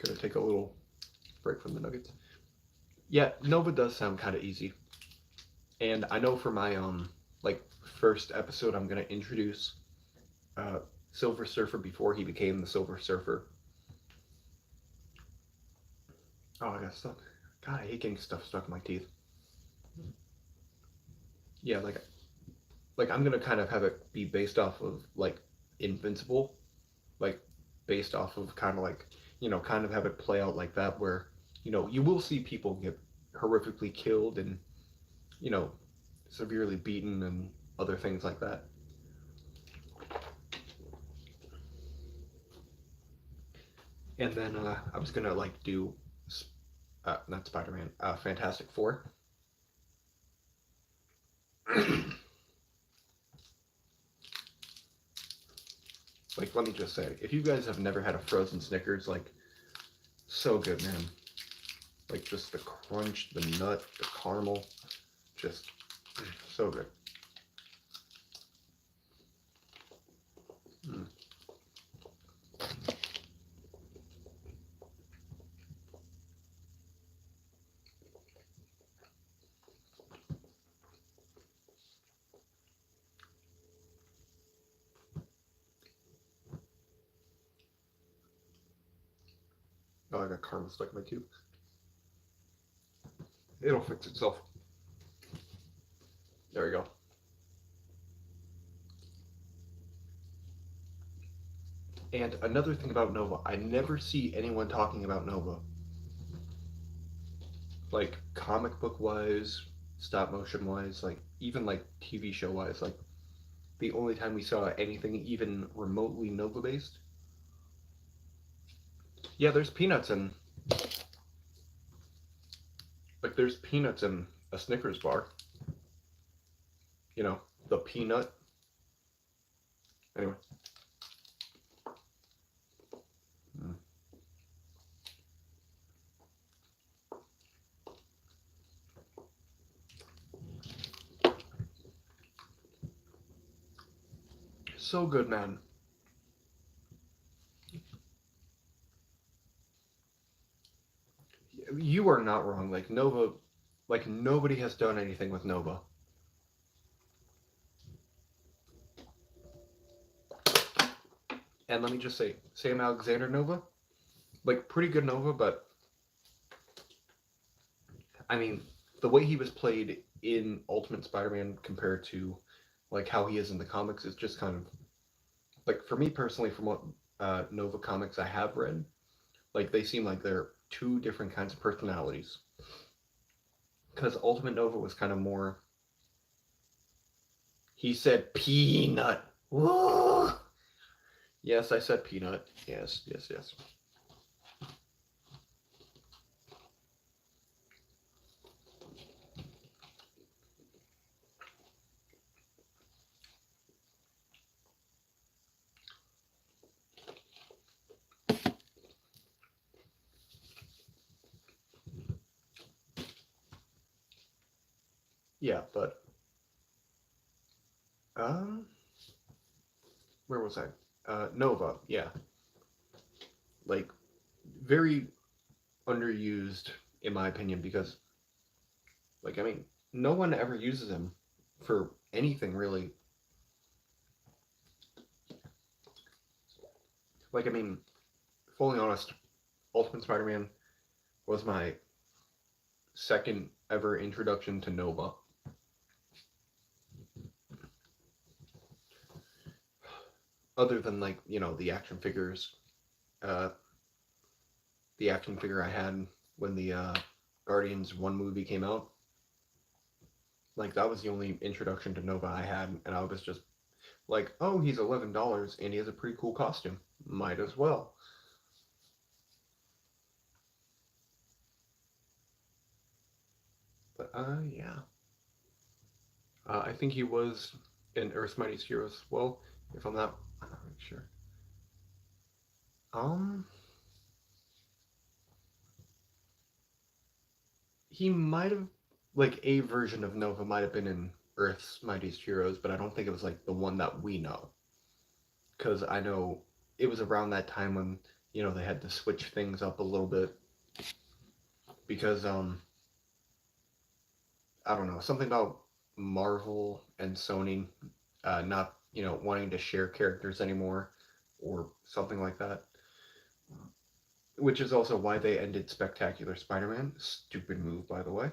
Gonna take a little break from the nuggets. Yeah, Nova does sound kind of easy, and I know for my like first episode, I'm gonna introduce Silver Surfer before he became the Silver Surfer. Oh, I got stuck. God, I hate getting stuff stuck in my teeth. Yeah, like I'm gonna kind of have it be based off of like Invincible, like based off of kind of like kind of have it play out like that where you will see people get horrifically killed and severely beaten and other things like that. And then I was gonna like do not Spider-Man, Fantastic Four. Like, let me just say, if you guys have never had a frozen Snickers, like, so good, man. Like, just the crunch, the nut, the caramel, just so good. Mm. Oh, I got caramel stuck in my tooth. It'll fix itself. There we go. And another thing about Nova, I never see anyone talking about Nova. Like, comic book wise, stop motion wise, like, even like TV show wise, like, the only time we saw anything even remotely Nova based. Yeah, there's peanuts in. Like, there's peanuts in a Snickers bar. The peanut. Anyway. Mm. So good, man. You are not wrong. Like, Nova, like, nobody has done anything with Nova. And let me just say, Sam Alexander Nova, like, pretty good Nova, but I mean, the way he was played in Ultimate Spider-Man compared to like how he is in the comics is just kind of like for me personally, from what Nova comics I have read, like they seem like they're two different kinds of personalities. Because Ultimate Nova was kind of more. He said peanut. Whoa! Yes, I said peanut. Yes, yes, yes. Yeah, but um, where was I? Nova. Yeah, like very underused in my opinion because, like, I mean, no one ever uses him for anything really. Like, I mean, fully honest, Ultimate Spider-Man was my second ever introduction to Nova. Other than like the action figures, uh, the action figure I had when the Guardians 1 movie came out, like that was the only introduction to Nova I had, and I was just like, oh, he's $11 and he has a pretty cool costume. Might as well. But yeah, I think he was in Earth's Mightiest Heroes. Well, if I'm not really sure. Um, he might have like a version of Nova might have been in Earth's Mightiest Heroes, but I don't think it was like the one that we know. Because I know it was around that time when they had to switch things up a little bit because I don't know, something about Marvel and Sony not wanting to share characters anymore or something like that, which is also why they ended Spectacular Spider-Man. Stupid move, by the way.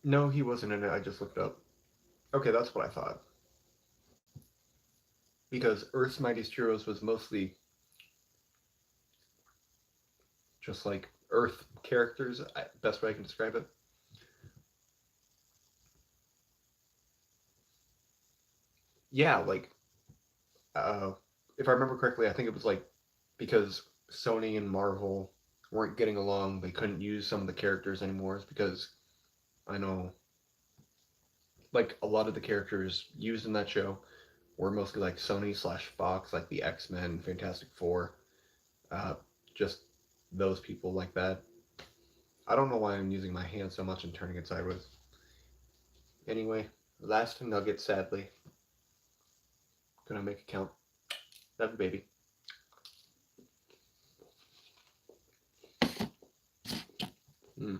No, he wasn't in it. I just looked up. Okay, that's what I thought. Because Earth's Mightiest Heroes was mostly just like Earth characters. Best way I can describe it. Yeah, like uh, if I remember correctly, I think it was like because Sony and Marvel weren't getting along, they couldn't use some of the characters anymore. It's because I know like a lot of the characters used in that show were mostly like Sony slash Fox, like the X Men, Fantastic Four, uh, just those people like that. I don't know why I'm using my hand so much and turning it sideways. Anyway, last nugget, sadly. Gonna make it count. Love you, baby. Mm.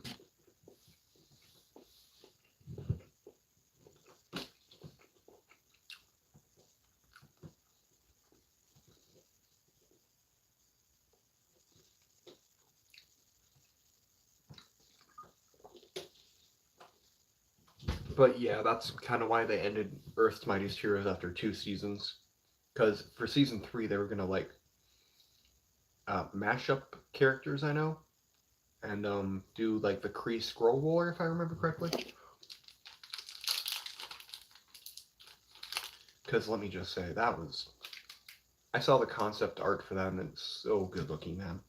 But yeah, that's kind of why they ended Earth's Mightiest Heroes after 2 seasons. Because for season 3, they were gonna like mash up characters I know, and do like the Kree Scroll War if I remember correctly. Because let me just say that was I saw the concept art for that and it's so good looking, man.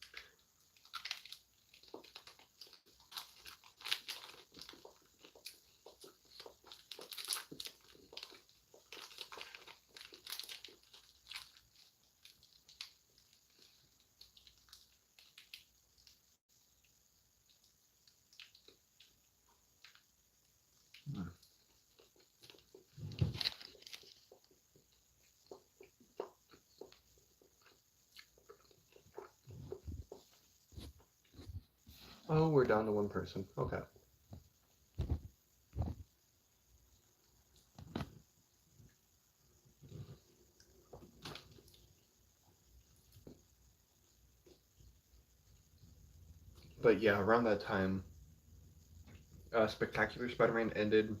Hmm. Oh, we're down to one person. Okay. But yeah, around that time, Spectacular Spider-Man ended,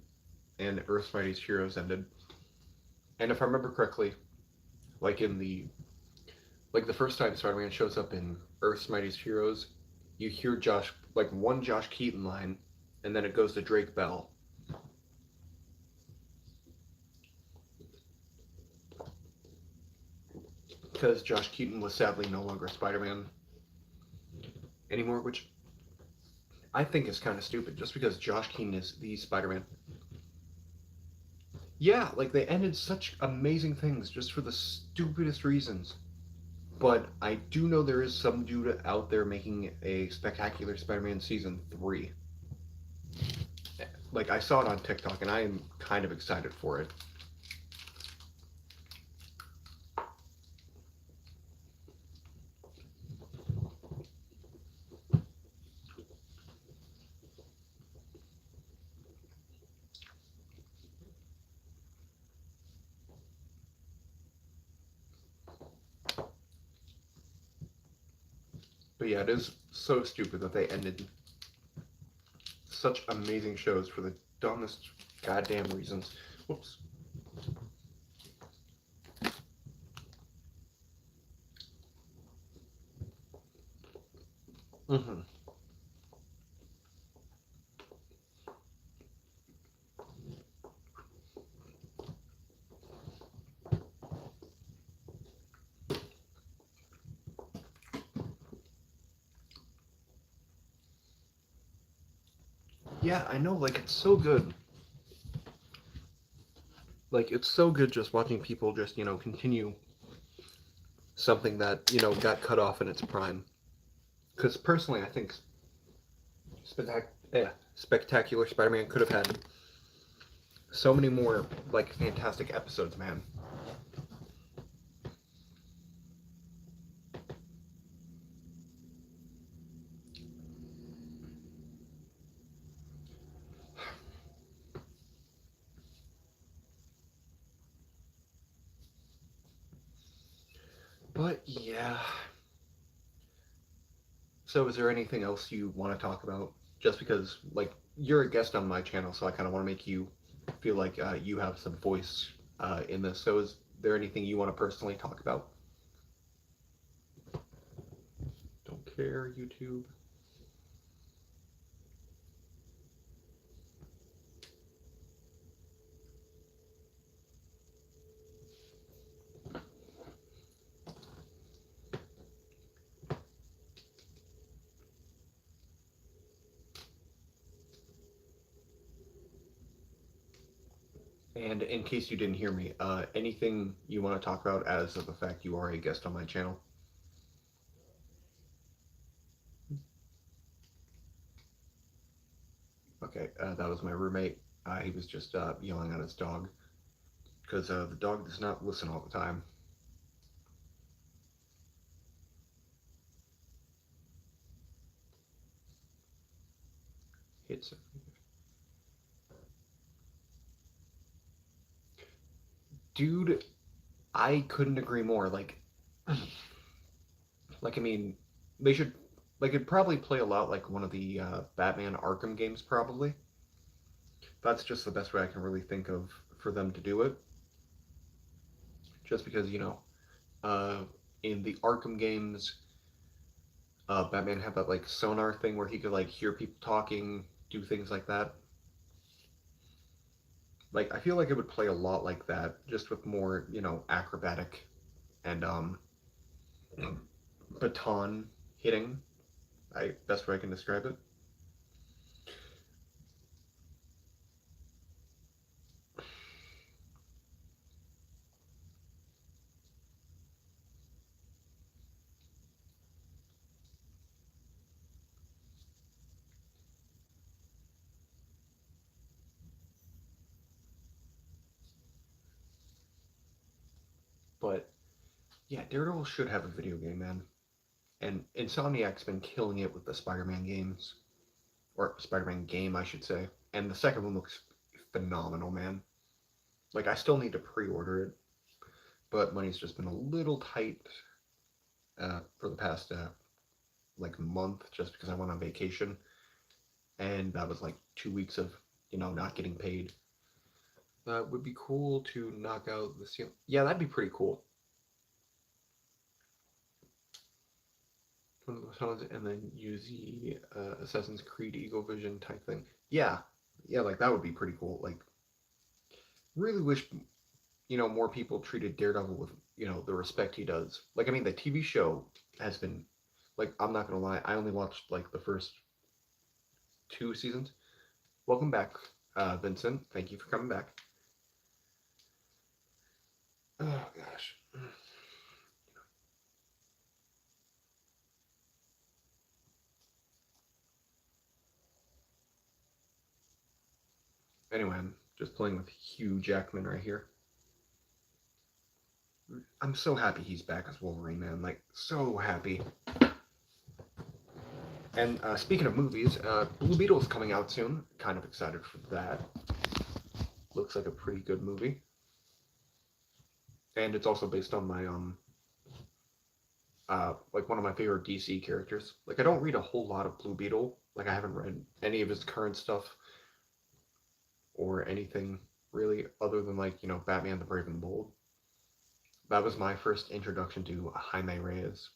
and Earth's Mightiest Heroes ended. And if I remember correctly, like in the like the first time Spider-Man shows up in Earth's Mightiest Heroes, you hear one Josh Keaton line, and then it goes to Drake Bell because Josh Keaton was sadly no longer Spider-Man anymore, which I think is kind of stupid. Just because Josh Keaton is the Spider-Man, yeah, like they ended such amazing things just for the stupidest reasons. But I do know there is some dude out there making a Spectacular Spider-Man season 3. Like I saw it on TikTok and I am kind of excited for it. But yeah, it is so stupid that they ended such amazing shows for the dumbest goddamn reasons. Whoops. Mm-hmm. Yeah, I know, like it's so good. Like it's so good just watching people just, continue something that, got cut off in its prime. Because personally, I think Spectacular Spider-Man could have had so many more like fantastic episodes, man. But yeah. So is there anything else you want to talk about? Just because like you're a guest on my channel, so I kind of want to make you feel like you have some voice in this. So is there anything you want to personally talk about? Don't care, YouTube. And in case you didn't hear me, anything you want to talk about as of the fact you are a guest on my channel? Okay, that was my roommate. He was just yelling at his dog because the dog does not listen all the time. It's dude, I couldn't agree more. Like I mean, they should like it'd probably play a lot like one of the Batman Arkham games. Probably that's just the best way I can really think of for them to do it. Just because uh, in the Arkham games, Batman had that like sonar thing where he could like hear people talking, do things like that. Like I feel like it would play a lot like that, just with more acrobatic and baton hitting. I best way I can describe it. But yeah, Daredevil should have a video game, man. And Insomniac's been killing it with the Spider-Man games, or Spider-Man game, I should say. And the second one looks phenomenal, man. Like I still need to pre-order it, but money's just been a little tight for the past like month, just because I went on vacation, and that was like 2 weeks of not getting paid. That would be cool to knock out the seal. Yeah, that'd be pretty cool. One of those songs, and then use the Assassin's Creed Eagle Vision type thing. Yeah, yeah, like that would be pretty cool. Like, really wish more people treated Daredevil with the respect he does. Like, I mean, the TV show has been like, I'm not gonna lie, I only watched like the first 2 seasons. Welcome back, Vincent. Thank you for coming back. Oh gosh. Anyway, I'm just playing with Hugh Jackman right here. I'm so happy he's back as Wolverine, man. Like, so happy. And speaking of movies, Blue Beetle is coming out soon. Kind of excited for that. Looks like a pretty good movie. And it's also based on my like one of my favorite DC characters. Like I don't read a whole lot of Blue Beetle. Like I haven't read any of his current stuff or anything really other than like, Batman the Brave and the Bold. That was my first introduction to Jaime Reyes.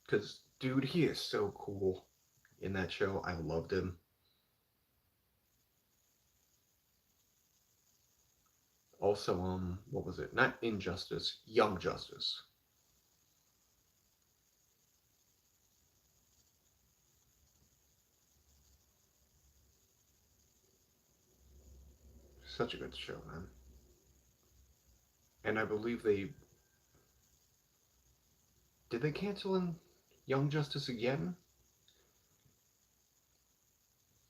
Cause dude, he is so cool in that show. I loved him. Also, what was it? Not Injustice, Young Justice. Such a good show, man. And I believe did they cancel in Young Justice again?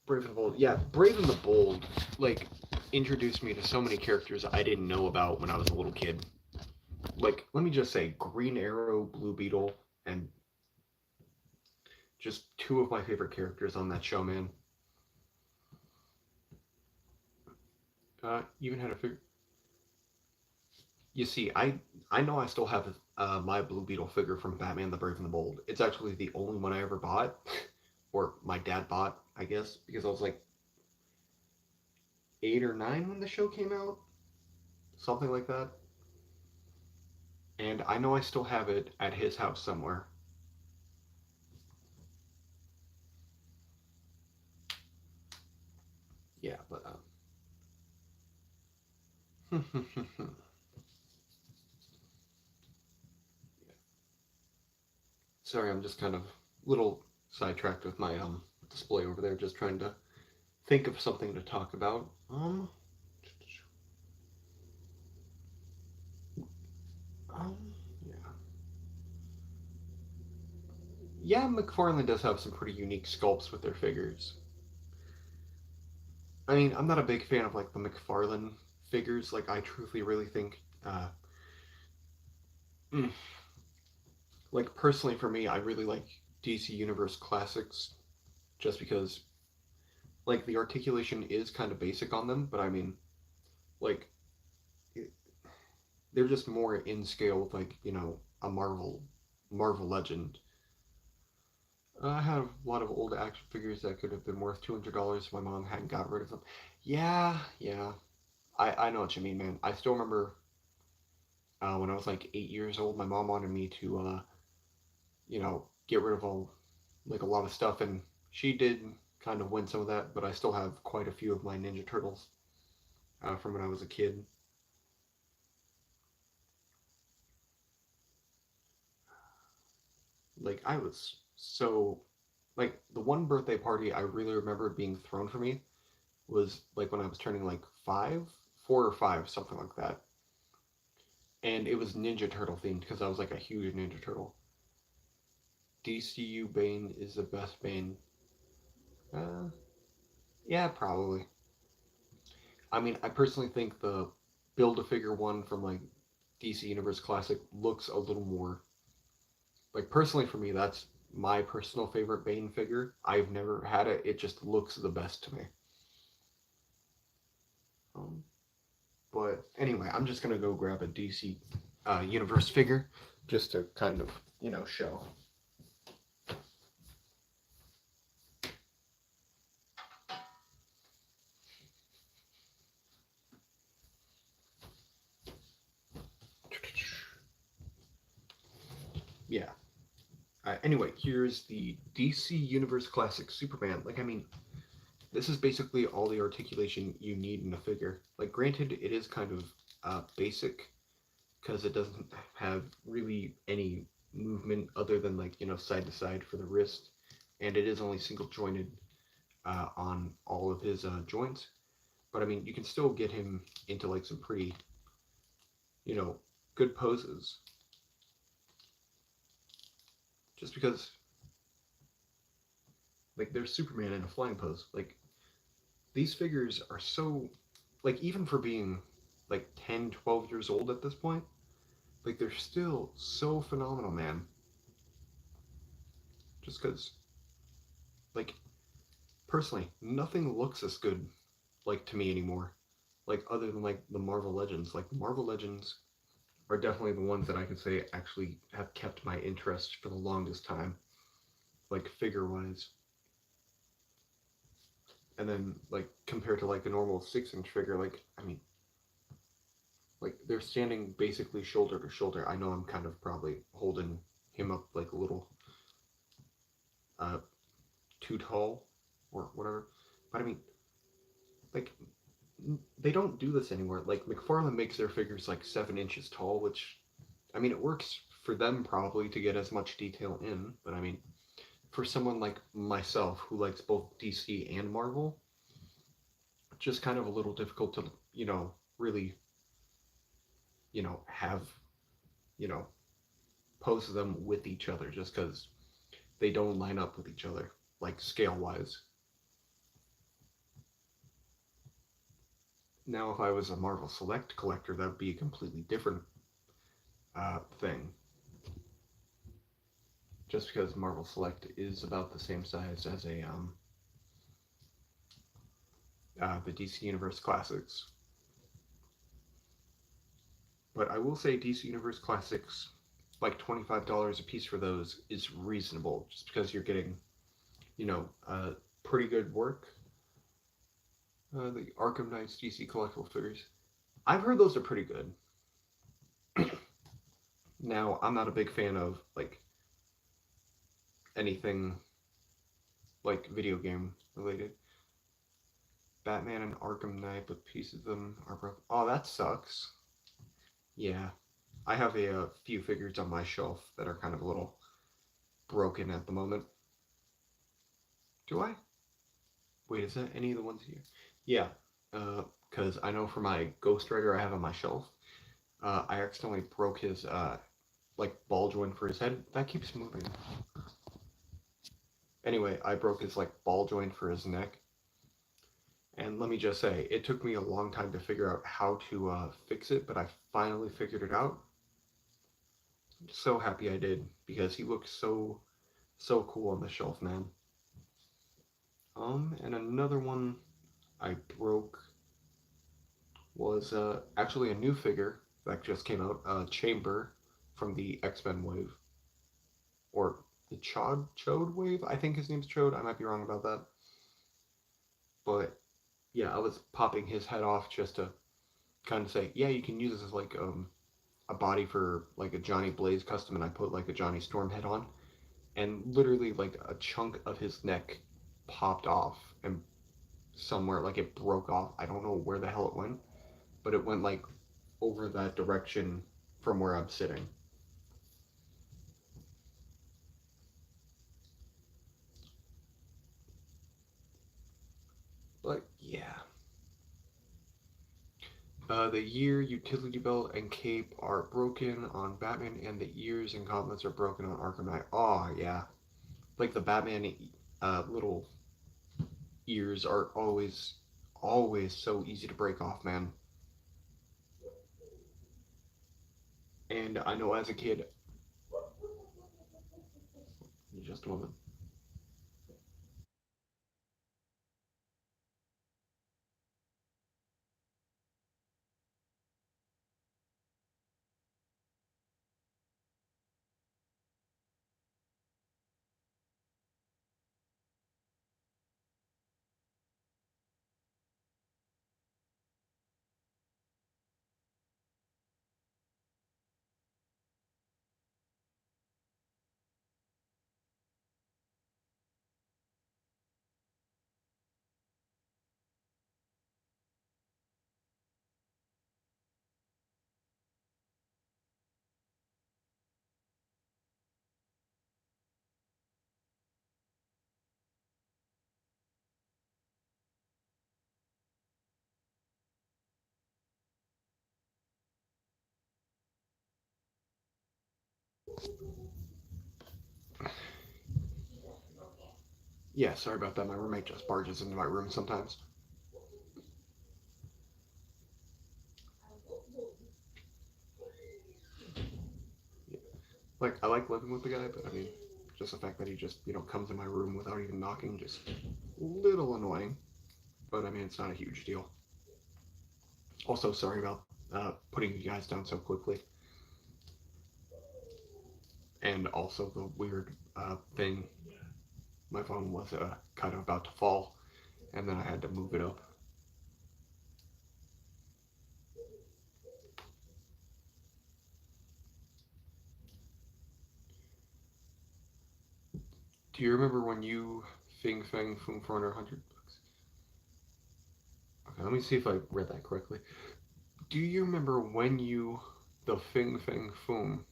Brave and the Bold. Yeah, Brave and the Bold, like, introduced me to so many characters I didn't know about when I was a little kid. Like, let me just say, Green Arrow, Blue Beetle, and just two of my favorite characters on that show, man. Even had a figure. You see, I know I still have my Blue Beetle figure from Batman: The Brave and the Bold. It's actually the only one I ever bought, or my dad bought, I guess, because I was like 8 or 9 when the show came out, something like that. And I know I still have it at his house somewhere. Yeah, but yeah. Sorry, I'm just kind of a little sidetracked with my display over there, just trying to think of something to talk about. Um, yeah. Yeah, McFarlane does have some pretty unique sculpts with their figures. I mean, I'm not a big fan of like the McFarlane figures. Like, I truly really think, mm, like personally for me, I really like DC Universe Classics, just because like the articulation is kind of basic on them, but I mean, like they're just more in scale with like a Marvel Legend. I have a lot of old action figures that could have been worth $200 if my mom hadn't got rid of them. Yeah, yeah. I know what you mean, man. I still remember when I was like 8 years old, my mom wanted me to, get rid of a lot of stuff, and she did kind of win some of that, but I still have quite a few of my Ninja Turtles from when I was a kid. Like, I was so, like, the one birthday party I really remember being thrown for me was like when I was turning like 4 or 5, something like that. And it was Ninja Turtle themed because I was like a huge Ninja Turtle. DCU Bane is the best Bane. Uh, yeah, probably. I mean, I personally think the Build a Figure one from like DC Universe Classic looks a little more Like personally for me, that's my personal favorite Bane figure. I've never had it. It just looks the best to me. Um, but anyway, I'm just gonna go grab a DC Universe figure just to kind of, show. Yeah. Anyway, here's the DC Universe Classic Superman. Like, I mean, this is basically all the articulation you need in a figure. Like, granted, it is kind of basic because it doesn't have really any movement other than, like, side to side for the wrist, and it is only single jointed on all of his joints. But I mean, you can still get him into like some pretty, you know, good poses. Just because, like, there's Superman in a flying pose. Like, these figures are so, like, even for being like 10, 12 years old at this point, like, they're still so phenomenal, man. Just because, like, personally, nothing looks as good, like, to me anymore. Like, other than, like, the Marvel Legends. Like, the Marvel Legends are definitely the ones that I can say actually have kept my interest for the longest time, like, figure-wise. And then, like, compared to, like, a normal 6-inch figure, like, I mean, like, they're standing basically shoulder to shoulder. I know I'm kind of probably holding him up, like, a little uh, too tall or whatever. But I mean, like, they don't do this anymore. Like, McFarlane makes their figures like 7 inches tall, which, I mean, it works for them probably to get as much detail in. But I mean, for someone like myself who likes both DC and Marvel, it's just kind of a little difficult to, really, have, you know, pose them with each other just because they don't line up with each other, like scale wise. Now, if I was a Marvel Select collector, that would be a completely different thing. Just because Marvel Select is about the same size as the DC Universe Classics. But I will say DC Universe Classics, like $25 a piece for those, is reasonable, just because you're getting, pretty good work. The Arkham Knights DC collectible figures. I've heard those are pretty good. Now, I'm not a big fan of, like, anything, like, video game related. Batman and Arkham Knight, but pieces of them are broken. Oh, that sucks. Yeah. I have a few figures on my shelf that are kind of a little broken at the moment. Do I? Wait, is that any of the ones here? Yeah. Because I know for my Ghost Rider I have on my shelf, I accidentally broke his, like, ball joint for his head. That keeps moving. Anyway, I broke his, like, ball joint for his neck. And let me just say, it took me a long time to figure out how to fix it, but I finally figured it out. I'm so happy I did, because he looks so, so cool on the shelf, man. And another one I broke was actually a new figure that just came out, Chamber from the X-Men wave, or the Chode wave. I think his name's Chode. I might be wrong about that, but yeah, I was popping his head off just to kind of say, yeah, you can use this as like a body for like a Johnny Blaze custom, and I put like a Johnny Storm head on, and literally like a chunk of his neck popped off and somewhere like it broke off. I don't know where the hell it went, but it went like over that direction from where I'm sitting. But yeah. The ear, utility belt, and cape are broken on Batman, and the ears and gauntlets are broken on Arkham Knight. Oh, yeah. Like the Batman little ears are always, always so easy to break off, man. And I know as a kid, Just a moment. Yeah, sorry about that. My roommate just barges into my room sometimes. Yeah. Like, I like living with the guy, but I mean, just the fact that he just, comes in my room without even knocking, just a little annoying. But I mean, it's not a huge deal. Also, sorry about putting you guys down so quickly. And also the weird thing, my phone was kind of about to fall, and then I had to move it up. Do you remember when you Fing Fang Foom for under 100 bucks? Okay, let me see if I read that correctly. Do you remember when you the Fing Fang Foom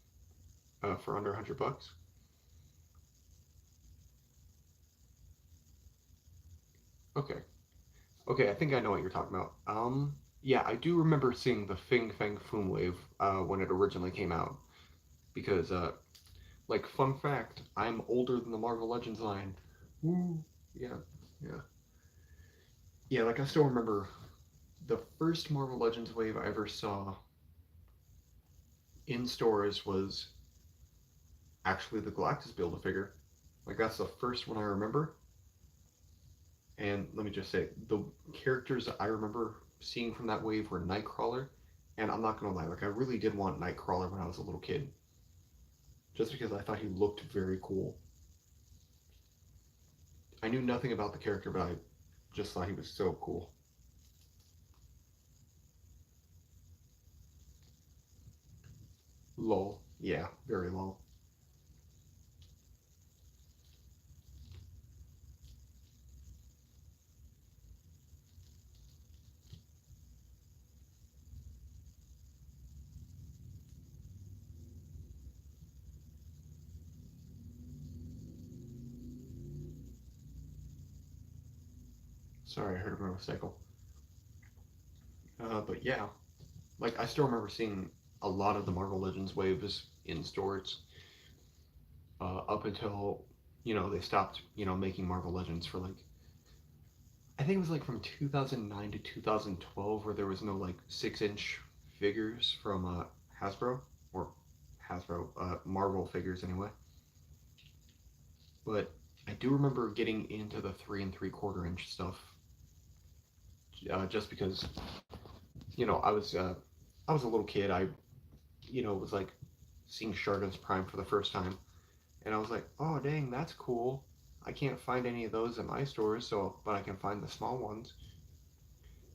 for under 100 bucks? Okay. Okay, I think I know what you're talking about. Yeah, I do remember seeing the Fing Fang Foom wave when it originally came out. Because, like, fun fact, I'm older than the Marvel Legends line. Woo! Yeah, yeah. Yeah, like, I still remember the first Marvel Legends wave I ever saw in stores was actually the Galactus Build a Figure. Like, that's the first one I remember. And let me just say, the characters I remember seeing from that wave were Nightcrawler. And I'm not gonna lie, like, I really did want Nightcrawler when I was a little kid. Just because I thought he looked very cool. I knew nothing about the character, but I just thought he was so cool. Lol. Yeah, very lol. Sorry, I heard a motorcycle. But yeah, like I still remember seeing a lot of the Marvel Legends waves in stores up until they stopped making Marvel Legends for like I think it was like from 2009 to 2012 where there was no like 6-inch figures from Hasbro or Hasbro Marvel figures anyway. But I do remember getting into the 3 and 3/4 inch stuff just because I was a little kid. I was like seeing Shardo's Prime for the first time, and I was like, oh dang, that's cool. I can't find any of those in my stores, but I can find the small ones.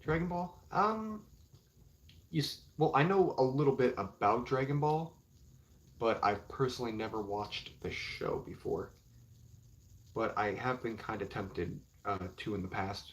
Dragon Ball. Well, I know a little bit about Dragon Ball, but I've personally never watched the show before. But I have been kind of tempted to in the past.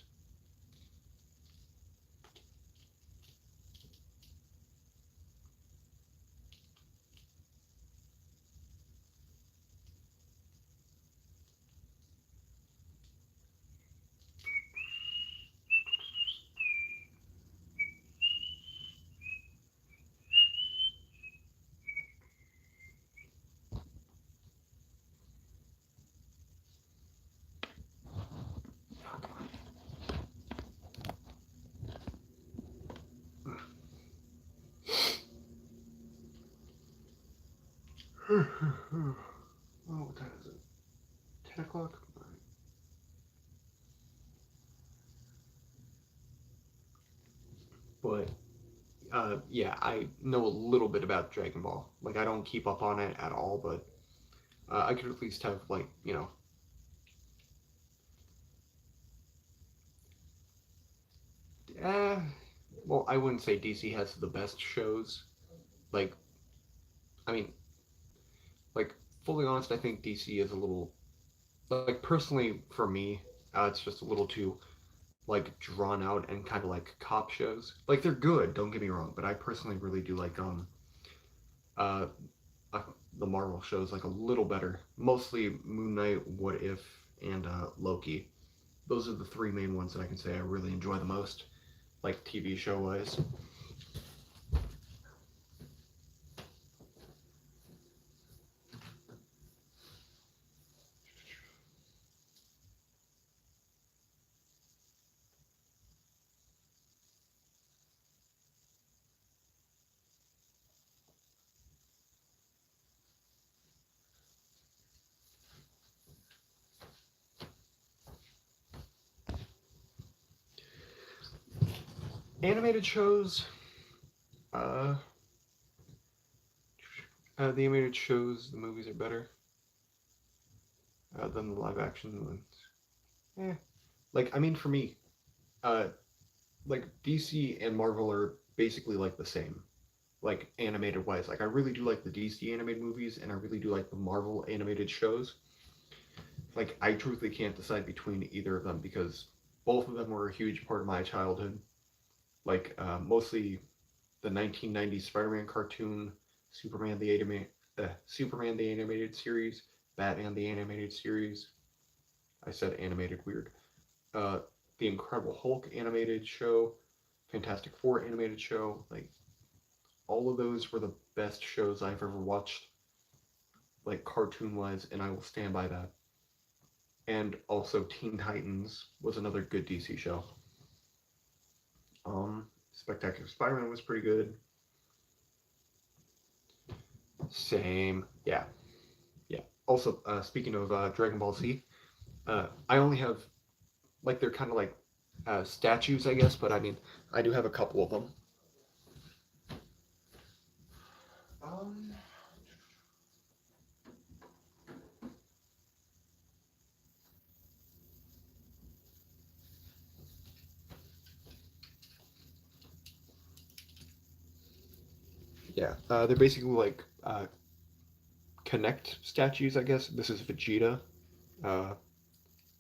Oh, what time is it? 10 o'clock? But yeah, I know a little bit about Dragon Ball. Like, I don't keep up on it at all, but I could at least have, like, uh, well, I wouldn't say DC has the best shows. Like, I mean, like, fully honest, I think DC is a little, like, personally, for me, it's just a little too, like, drawn out and kind of like cop shows. Like, they're good, don't get me wrong, but I personally really do like, uh, uh the Marvel shows, like, a little better. Mostly Moon Knight, What If, and Loki. Those are the three main ones that I can say I really enjoy the most, like, TV show wise. Animated shows, uh, the animated shows, the movies are better than the live action ones. Eh. Like, I mean, for me, uh, like, DC and Marvel are basically like the same, like, animated wise. Like, I really do like the DC animated movies, and I really do like the Marvel animated shows. Like, I truthfully can't decide between either of them because both of them were a huge part of my childhood. Like, mostly the 1990s Spider-Man cartoon, Superman the animated series, Batman the animated series. I said animated weird. Uh, the Incredible Hulk animated show, Fantastic Four animated show. Like, all of those were the best shows I've ever watched, like, cartoon wise, and I will stand by that. And also Teen Titans was another good DC show. Spectacular Spider-Man was pretty good. Same, yeah, yeah. Also, speaking of Dragon Ball Z, I only have, like, they're kind of like statues, I guess, but I mean, I do have a couple of them. Um, Yeah, they're basically like Connect statues, I guess. This is Vegeta. Uh,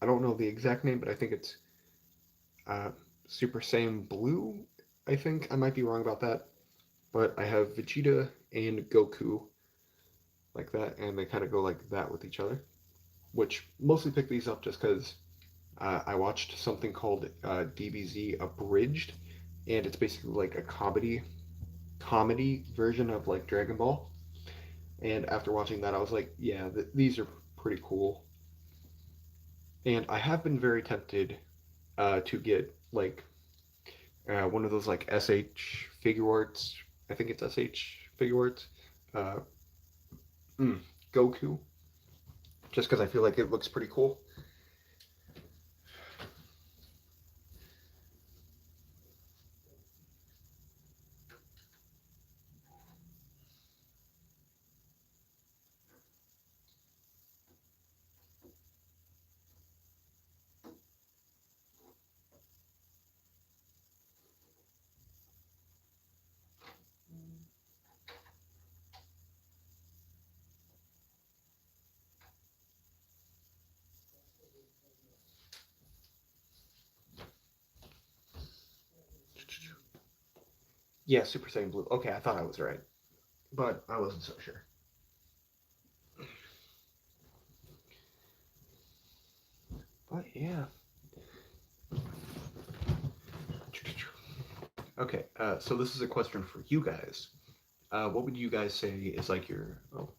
I don't know the exact name, but I think it's uh, Super Saiyan Blue. I think I might be wrong about that, but I have Vegeta and Goku like that, and they kind of go like that with each other. Which mostly picked these up just because I watched something called DBZ Abridged, and it's basically like a comedy version of, like, Dragon Ball. And after watching that, I was like, yeah, these are pretty cool. And I have been very tempted to get, like, one of those, like, SH figure arts. I think it's SH figure arts. Uh, mm, Goku, just because I feel like it looks pretty cool. Yeah, Super Saiyan Blue. Okay, I thought I was right, but I wasn't so sure. But yeah. Okay, so this is a question for you guys. What would you guys say is, like, your? Oh,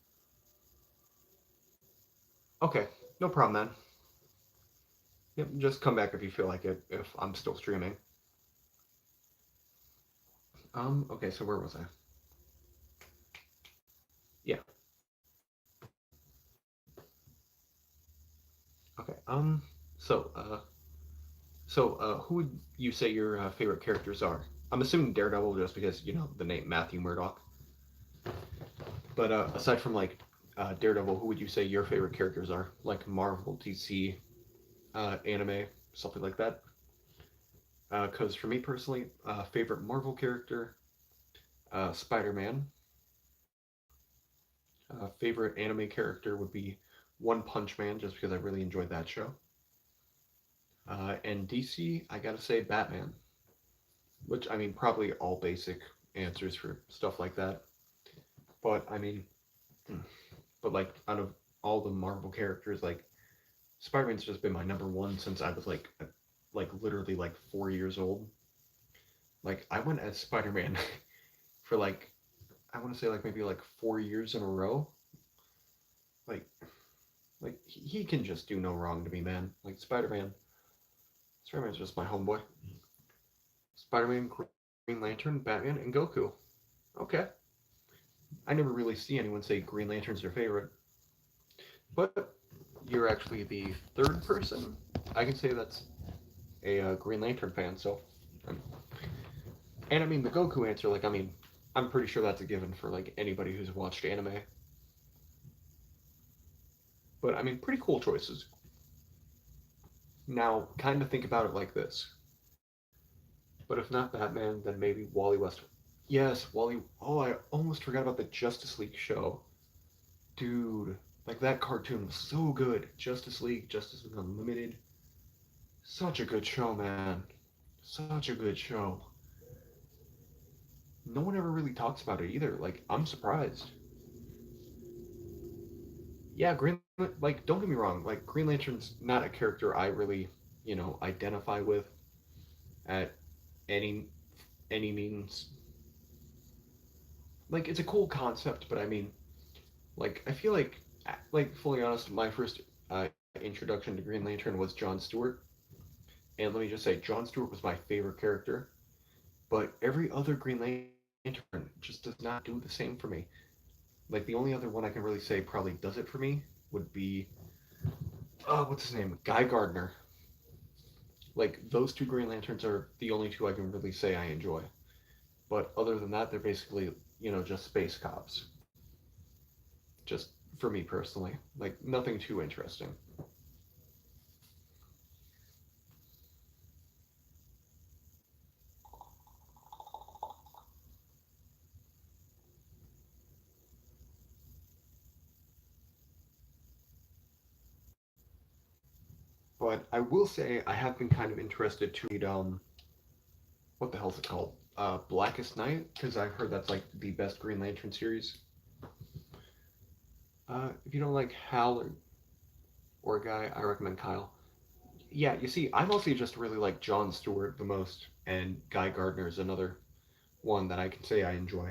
okay, no problem, man. Yep, just come back if you feel like it. If I'm still streaming. Okay, so where was I? Yeah. Um. So, who would you say your favorite characters are? I'm assuming Daredevil just because the name Matthew Murdock. But aside from like Daredevil, who would you say your favorite characters are? Like Marvel, DC, anime, something like that. Because for me personally, favorite Marvel character, Spider-Man. Favorite anime character would be One Punch Man, just because I really enjoyed that show. And DC, I gotta say Batman, which I mean probably all basic answers for stuff like that. But I mean, but like out of all the Marvel characters, like Spider-Man's just been my number one since I was like literally like 4 years old. Like I went as Spider-Man for like I want to say like maybe like 4 years in a row. Like he can just do no wrong to me, man. Like Spider-Man's just my homeboy. Spider-Man, Green Lantern, Batman, and Goku. Okay. I never really see anyone say Green Lantern's their favorite, but you're actually the third person I can say that's a Green Lantern fan. So, um, and I mean the Goku answer, like I mean, I'm pretty sure that's a given for like anybody who's watched anime. But I mean, pretty cool choices. Now, kind of think about it like this. But if not Batman, then maybe Wally West. Yes, Wally. Oh, I almost forgot about the Justice League show. Dude, like that cartoon was so good. Justice League Unlimited. Such a good show, man. Such a good show. No one ever really talks about it either. Like, I'm surprised. Yeah, like don't get me wrong, like Green Lantern's not a character I really, identify with at any any means. Like it's a cool concept, but I mean, like I feel like fully honest, my first introduction to Green Lantern was John Stewart, and let me just say, John Stewart was my favorite character. But every other Green Lantern just does not do the same for me. Like the only other one I can really say probably does it for me would be what's his name? Guy Gardner. Like those two Green Lanterns are the only two I can really say I enjoy. But other than that, they're basically just space cops. Just for me personally, like nothing too interesting. But I will say I have been kind of interested to read what the hell's it called? Blackest Night, because I've heard that's like the best Green Lantern series. If you don't like Hal or a guy, I recommend Kyle. Yeah, you see, I mostly just really like John Stewart the most, and Guy Gardner is another one that I can say I enjoy.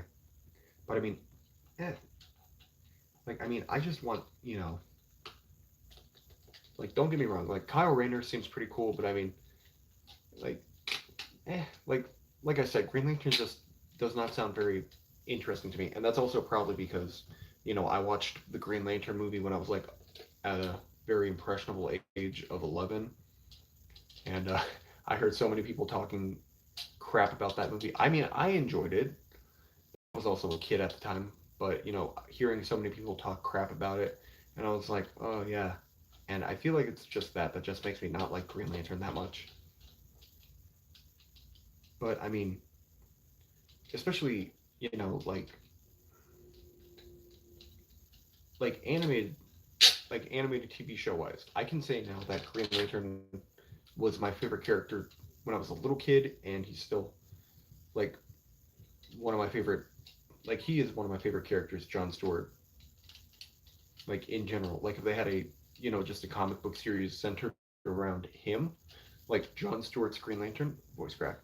But I mean, eh, like I mean, I just want like don't get me wrong, like Kyle Rayner seems pretty cool, but I mean, like, eh, like I said, Green Lantern just does not sound very interesting to me, and that's also probably because I watched the Green Lantern movie when I was like at a very impressionable age of 11, and I heard so many people talking crap about that movie. I mean, I enjoyed it. I was also a kid at the time, but hearing so many people talk crap about it, and I was like, oh yeah. And I feel like it's just that just makes me not like Green Lantern that much. But I mean, especially like animated animated TV show wise, I can say now that Green Lantern was my favorite character when I was a little kid, and he's still like one of my favorite. Like he is one of my favorite characters, John Stewart. Like in general, like if they had a just a comic book series centered around him, like John Stewart's Green Lantern, voice crack.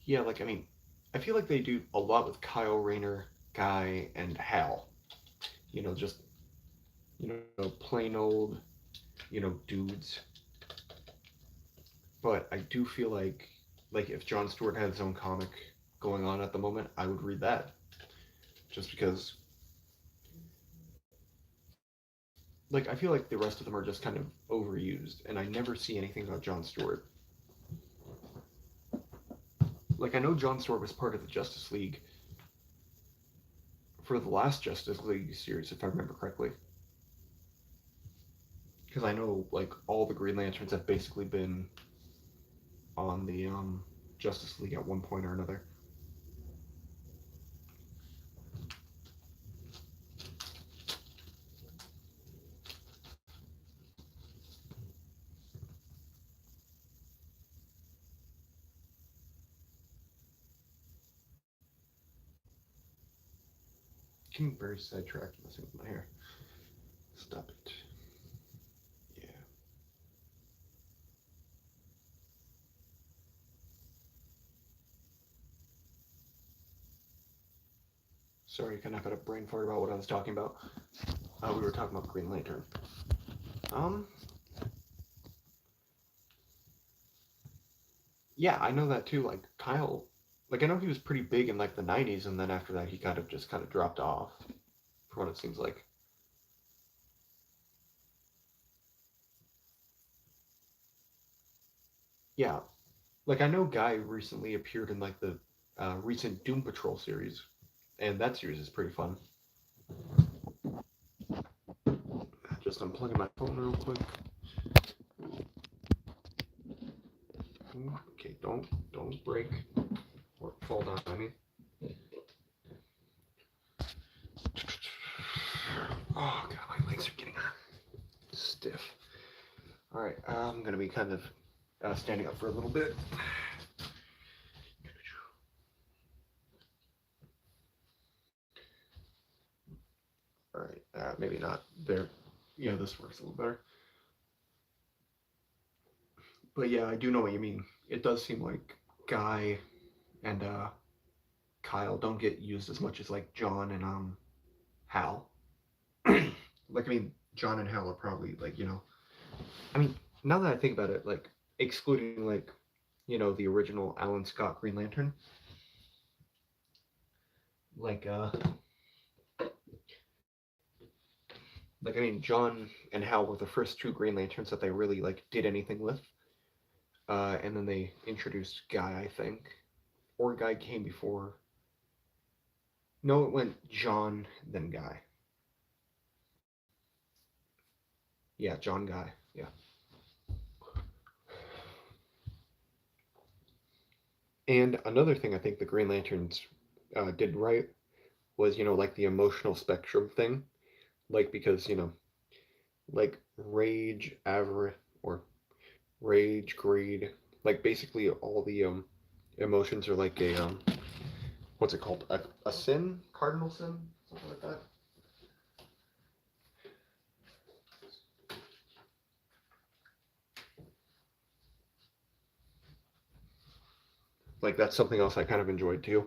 Yeah, like I mean, I feel like they do a lot with Kyle Rayner, Guy, and Hal. Just plain old dudes. But I do feel like if John Stewart had his own comic going on at the moment, I would read that just because like I feel like the rest of them are just kind of overused, and I never see anything about John Stewart. Like I know John Stewart was part of the Justice League for the last Justice League series, if I remember correctly. Because I know like all the Green Lanterns have basically been on the Justice League at one point or another. Getting very sidetracked messing with my hair. Stop it. Yeah. Sorry, kind of had a brain fart about what I was talking about. We were talking about Green Lantern. Um, yeah, I know that too. Like Kyle, like I know he was pretty big in like the '90s, and then after that he kind of just kind of dropped off, for what it seems like. Yeah, like I know Guy recently appeared in like the recent Doom Patrol series, and that series is pretty fun. Just unplugging my phone real quick. Okay, don't break or fall down. I mean. Oh god, my legs are getting stiff. All right, I'm gonna be kind of standing up for a little bit. All right, maybe not there. Yeah, this works a little better. But yeah, I do know what you mean. It does seem like Guy and Kyle don't get used as much as like John and Hal. Like I mean, John and Hal are probably like I mean, now that I think about it, like excluding like the original Alan Scott Green Lantern, like I mean, John and Hal were the first two Green Lanterns that they really like did anything with. And then they introduced Guy, I think, or Guy came before. No, it went John then Guy. Yeah, John Guy. Yeah. And another thing I think the Green Lanterns did right was like the emotional spectrum thing, like because like rage, avarice, or rage, greed, like basically all the emotions are like a what's it called? A sin, cardinal sin, something like that. Like that's something else I kind of enjoyed too.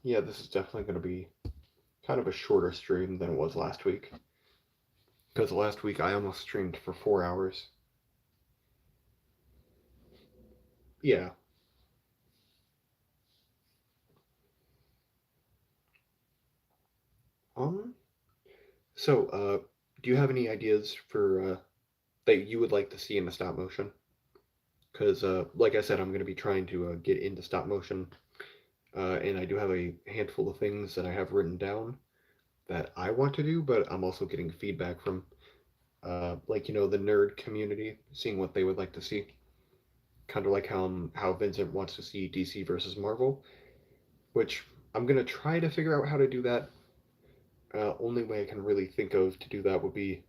Yeah, this is definitely going to be kind of a shorter stream than it was last week. Because last week I almost streamed for 4 hours. Yeah. Um. So, do you have any ideas for that you would like to see in the stop motion? Because, like I said, I'm going to be trying to get into stop motion, and I do have a handful of things that I have written down that I want to do, but I'm also getting feedback from, like the nerd community, seeing what they would like to see. Kind of like how Vincent wants to see DC versus Marvel, which I'm gonna try to figure out how to do that. Only way I can really think of to do that would be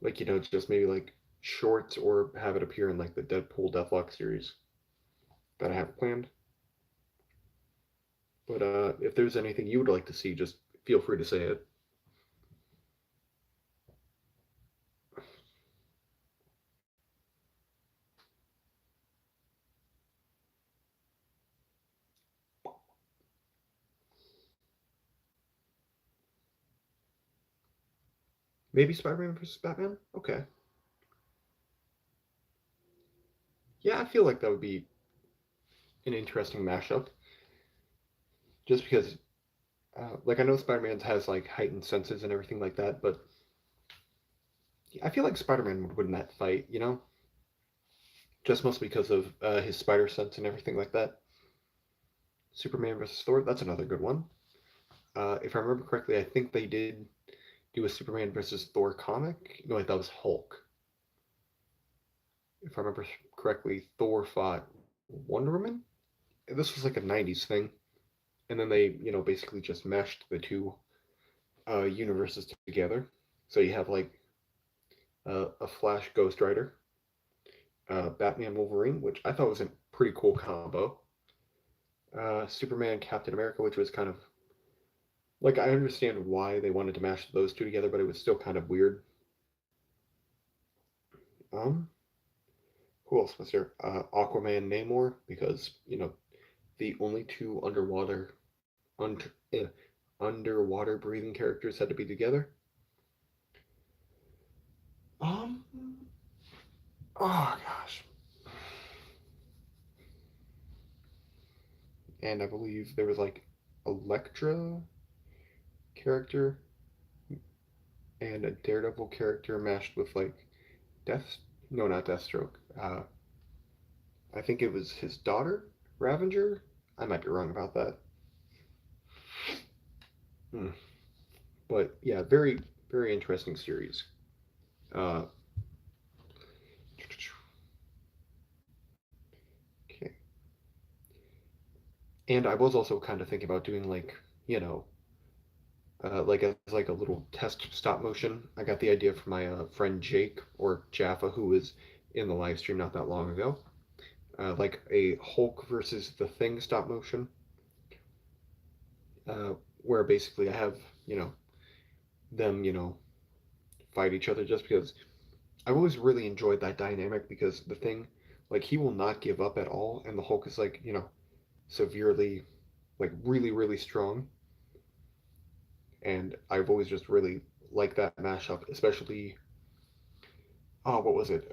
like just maybe like shorts or have it appear in like the Deadpool Deathlock series that I have planned. But if there's anything you would like to see, just feel free to say it. Maybe Spider-Man versus Batman? Okay. Yeah, I feel like that would be an interesting mashup. Just because, like, I know Spider-Man has, like, heightened senses and everything like that, but I feel like Spider-Man would win that fight, you know? Just mostly because of his spider sense and everything like that. Superman versus Thor, that's another good one. If I remember correctly, I think they did do a Superman versus Thor comic. No, wait, that was Hulk. If I remember correctly, Thor fought Wonder Woman. This was like a '90s thing, and then they, basically just meshed the two universes together. So you have like a Flash Ghost Rider, Batman Wolverine, which I thought was a pretty cool combo. Superman Captain America, which was kind of like I understand why they wanted to mash those two together, but it was still kind of weird. Um, who else was there? Aquaman Namor, because the only two un- eh, underwater breathing characters had to be together. Um, oh gosh, and I believe there was like Elektra character and a Daredevil character mashed with like Death. No, not Deathstroke. I think it was his daughter, Ravenger. I might be wrong about that. Hmm. But yeah, very very interesting series. Uh, okay. And I was also kind of thinking about doing like like as like a little test stop motion. I got the idea from my friend Jake or Jaffa, who was in the live stream not that long ago. Like a Hulk versus the Thing stop motion, uh, where basically I have them fight each other just because I've always really enjoyed that dynamic because the Thing, like he will not give up at all, and the Hulk is like severely, like really really strong, and I've always just really liked that mashup, especially what was it?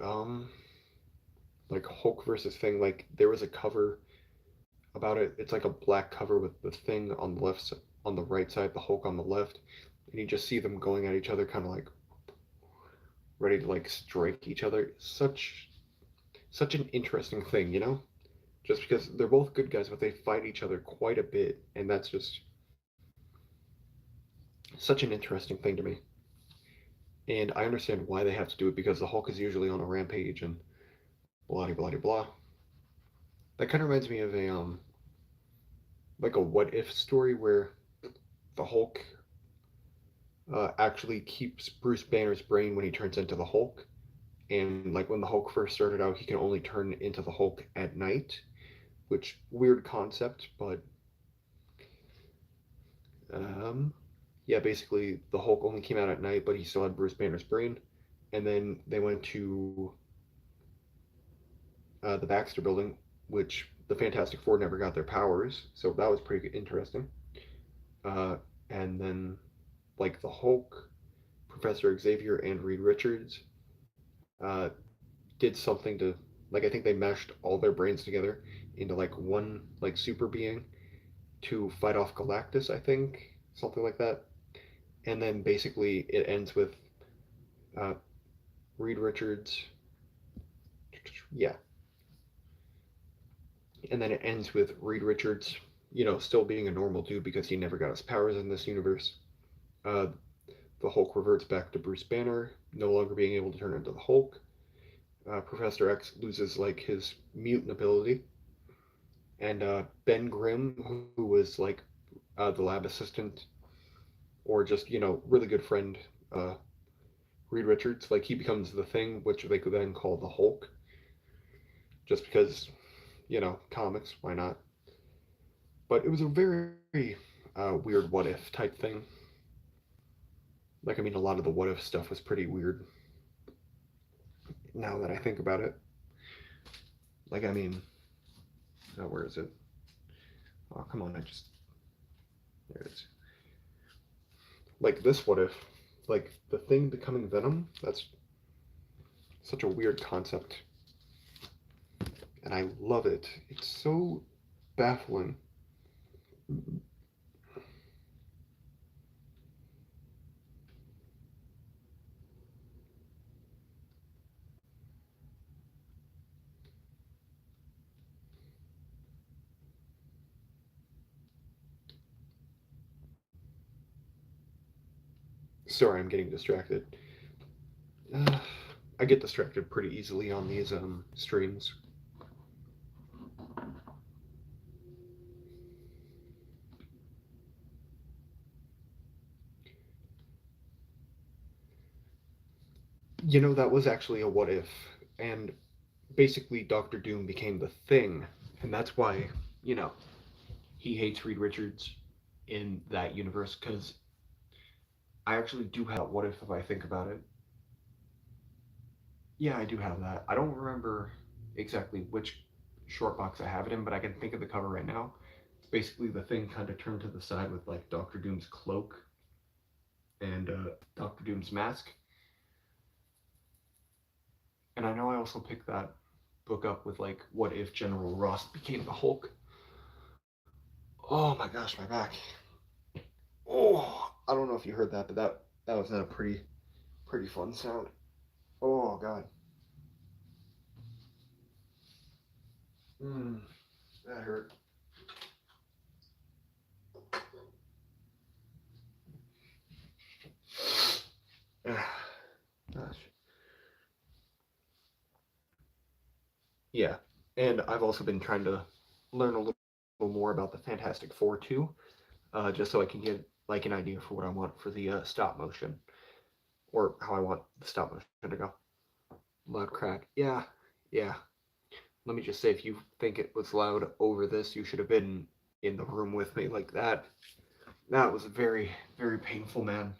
Like Hulk versus Thing. Like there was a cover about it. It's like a black cover with the Thing on the left, on the right side, the Hulk on the left, and you just see them going at each other, kind of like ready to like strike each other. Such an interesting thing, Just because they're both good guys, but they fight each other quite a bit, and that's just such an interesting thing to me. And I understand why they have to do it because the Hulk is usually on a rampage and blah blah blah blah. That kind of reminds me of a like a what if story where the Hulk actually keeps Bruce Banner's brain when he turns into the Hulk. And like when the Hulk first started out, he can only turn into the Hulk at night, which weird concept, but um, yeah, basically the Hulk only came out at night, but he still had Bruce Banner's brain. And then they went to the Baxter Building, which the Fantastic Four never got their powers, so that was pretty interesting. Uh, and then like the Hulk, Professor Xavier, and Reed Richards uh, did something to like I think they meshed all their brains together into like one like super being to fight off Galactus, I think, something like that. And then basically it ends with uh, Reed Richards, yeah, and then it ends with Reed Richards, still being a normal dude because he never got his powers in this universe. Uh, the Hulk reverts back to Bruce Banner, no longer being able to turn into the Hulk. Professor X loses like his mutant ability, and Ben Grimm, who was like the lab assistant or just really good friend, uh, Reed Richards, like he becomes the Thing, which they could then call the Hulk, just because comics, why not? But it was a very weird what if type thing. Like I mean, a lot of the what if stuff was pretty weird. Now that I think about it, like I mean, where is it? Oh come on, I just there it is. Like this what if, like the Thing becoming Venom. That's such a weird concept, and I love it. It's so baffling. Sorry, I'm getting distracted. Uh, I get distracted pretty easily on these streams. You know, that was actually a what if, and basically Doctor Doom became the Thing, and that's why, you know, he hates Reed Richards in that universe, because I actually do have what if I think about it. Yeah, I do have that. I don't remember exactly which short box I have it in, but I can think of the cover right now. It's basically the Thing kind of turned to the side with like Doctor Doom's cloak and Doctor Doom's mask. And I know I also picked that book up with like what if General Ross became the Hulk. Oh my gosh, my back. Oh, I don't know if you heard that, but that was not a pretty fun sound. Oh god. Mm, that hurt. Gosh. Yeah, and I've also been trying to learn a little more about the Fantastic Four too, just so I can get like an idea for what I want for the stop motion, or how I want the stop motion to go. Loud crack. Yeah, yeah. Let me just say, if you think it was loud over this, you should have been in the room with me like that. That was very, very painful, man.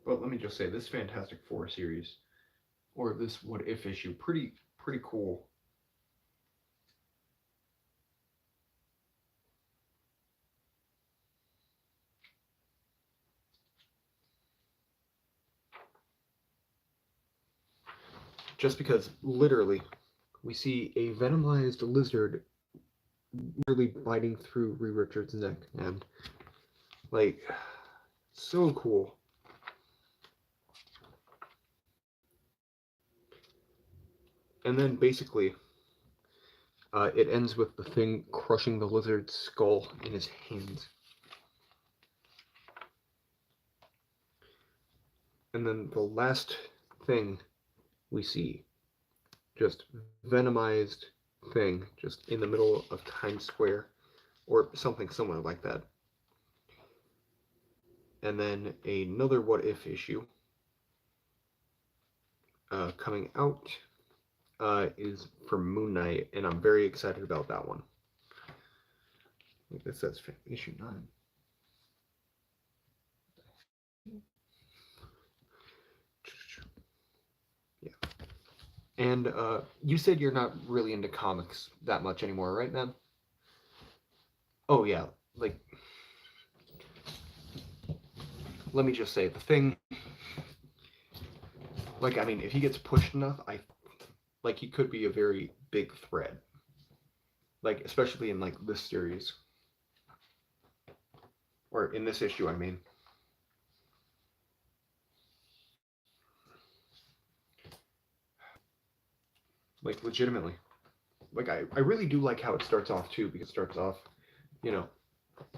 But let me just say, this Fantastic Four series, or this What If issue, pretty cool. Just because literally we see a venomized lizard literally biting through Reed Richards' neck, and like, so cool. And then basically, it ends with the Thing crushing the lizard's skull in his hands. And then the last thing we see, just venomized Thing, just in the middle of Times Square, or something similar like that. And then another What If issue coming out is from Moon Knight, and I'm very excited about that one. I think this says issue 9. Yeah. And you said you're not really into comics that much anymore, right, man? Oh, yeah. Like, let me just say, the Thing, like, I mean, if he gets pushed enough, like, he could be a very big threat. Like, especially in, like, this series. Or in this issue, I mean. Like, legitimately. Like, I really do like how it starts off, too, because it starts off, you know,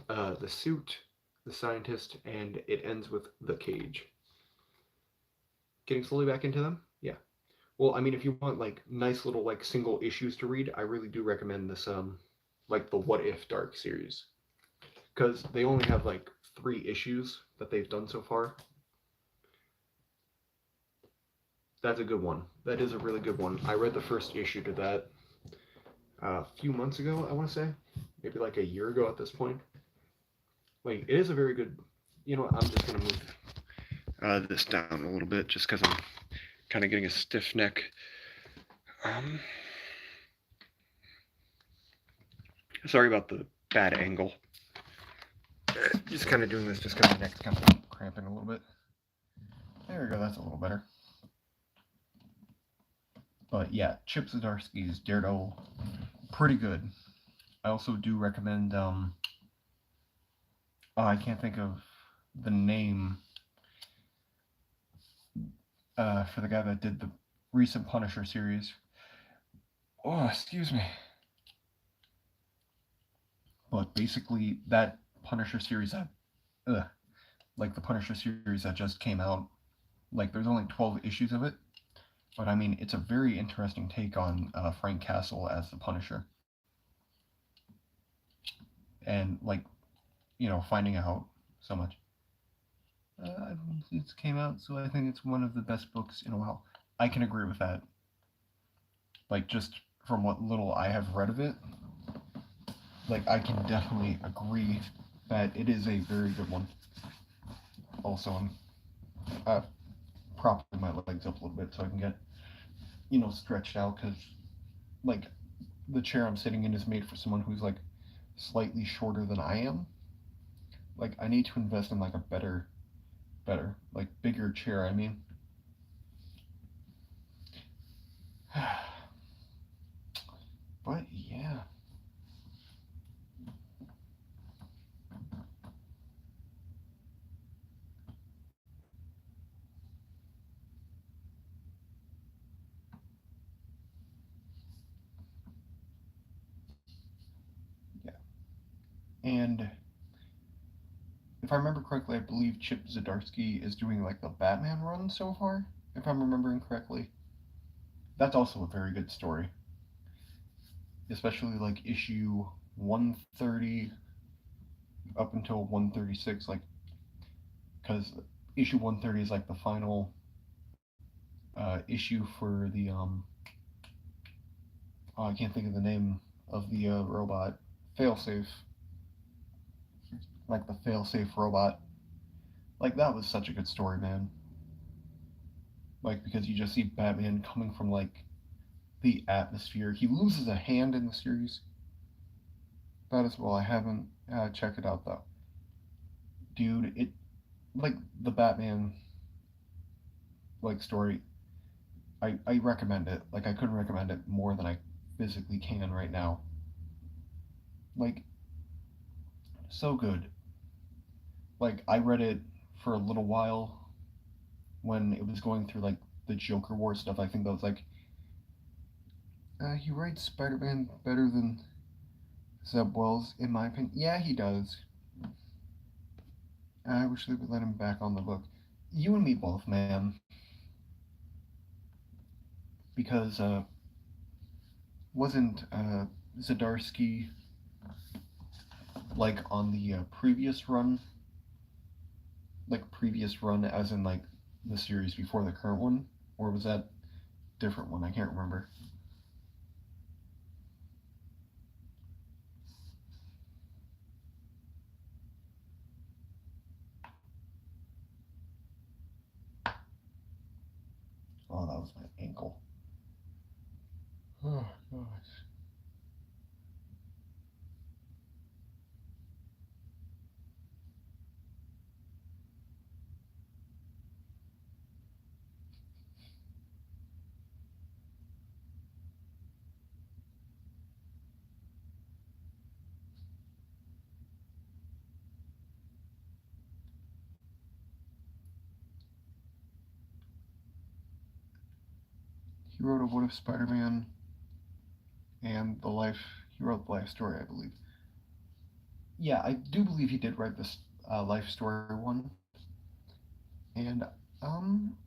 the suit, the scientist, and it ends with the cage. Getting slowly back into them? Yeah. Well, I mean, if you want, like, nice little, like, single issues to read, I really do recommend this, like, the What If Dark series. Because they only have, like, 3 issues that they've done so far. That's a good one. That is a really good one. I read the first issue to that a few months ago, I want to say. Maybe like a year ago at this point. Like, it is a very good You know what? I'm just gonna move this down a little bit, just because I'm kind of getting a stiff neck. Um, Sorry about the bad angle. Just kind of doing this just because my neck's kind of cramping a little bit. There we go. That's a little better. But yeah, Chip Zdarsky's Daredevil, pretty good. I also do recommend. I can't think of the name for the guy that did the recent Punisher series. Oh, excuse me. But basically, that Punisher series like the Punisher series that just came out, like there's only 12 issues of it, but I mean, it's a very interesting take on Frank Castle as the Punisher. And like, finding out so much. It came out, so I think it's one of the best books in a while. I can agree with that. Like, just from what little I have read of it, like, I can definitely agree that it is a very good one. Also, I'm propping my legs up a little bit so I can get, stretched out, because, like, the chair I'm sitting in is made for someone who's, like, slightly shorter than I am. Like, I need to invest in, like, a better, like, bigger chair, I mean. But, yeah. Yeah. And if I remember correctly, I believe Chip Zdarsky is doing like the Batman run so far, if I'm remembering correctly. That's also a very good story, especially like issue 130 up until 136, like, because issue 130 is like the final issue for the oh, I can't think of the name of the robot, failsafe, like the failsafe robot. Like, that was such a good story, man. Like, because you just see Batman coming from like the atmosphere. He loses a hand in the series. That as well. I haven't checked it out though. Dude, it, like, the Batman like story. I recommend it. Like, I couldn't recommend it more than I physically can right now. Like, so good. Like, I read it for a little while when it was going through like the Joker War stuff. I think that was like, he writes Spider-Man better than Zeb Wells, in my opinion. Yeah, he does. I wish they would let him back on the book. You and me both, man. Because wasn't Zdarsky like on the previous run, like previous run, as in like the series before the current one, or was that different one? I can't remember. Oh, that was my ankle. Oh gosh. He wrote a What If Spider-Man and the life. He wrote the life story, I believe. Yeah, I do believe he did write this life story one, and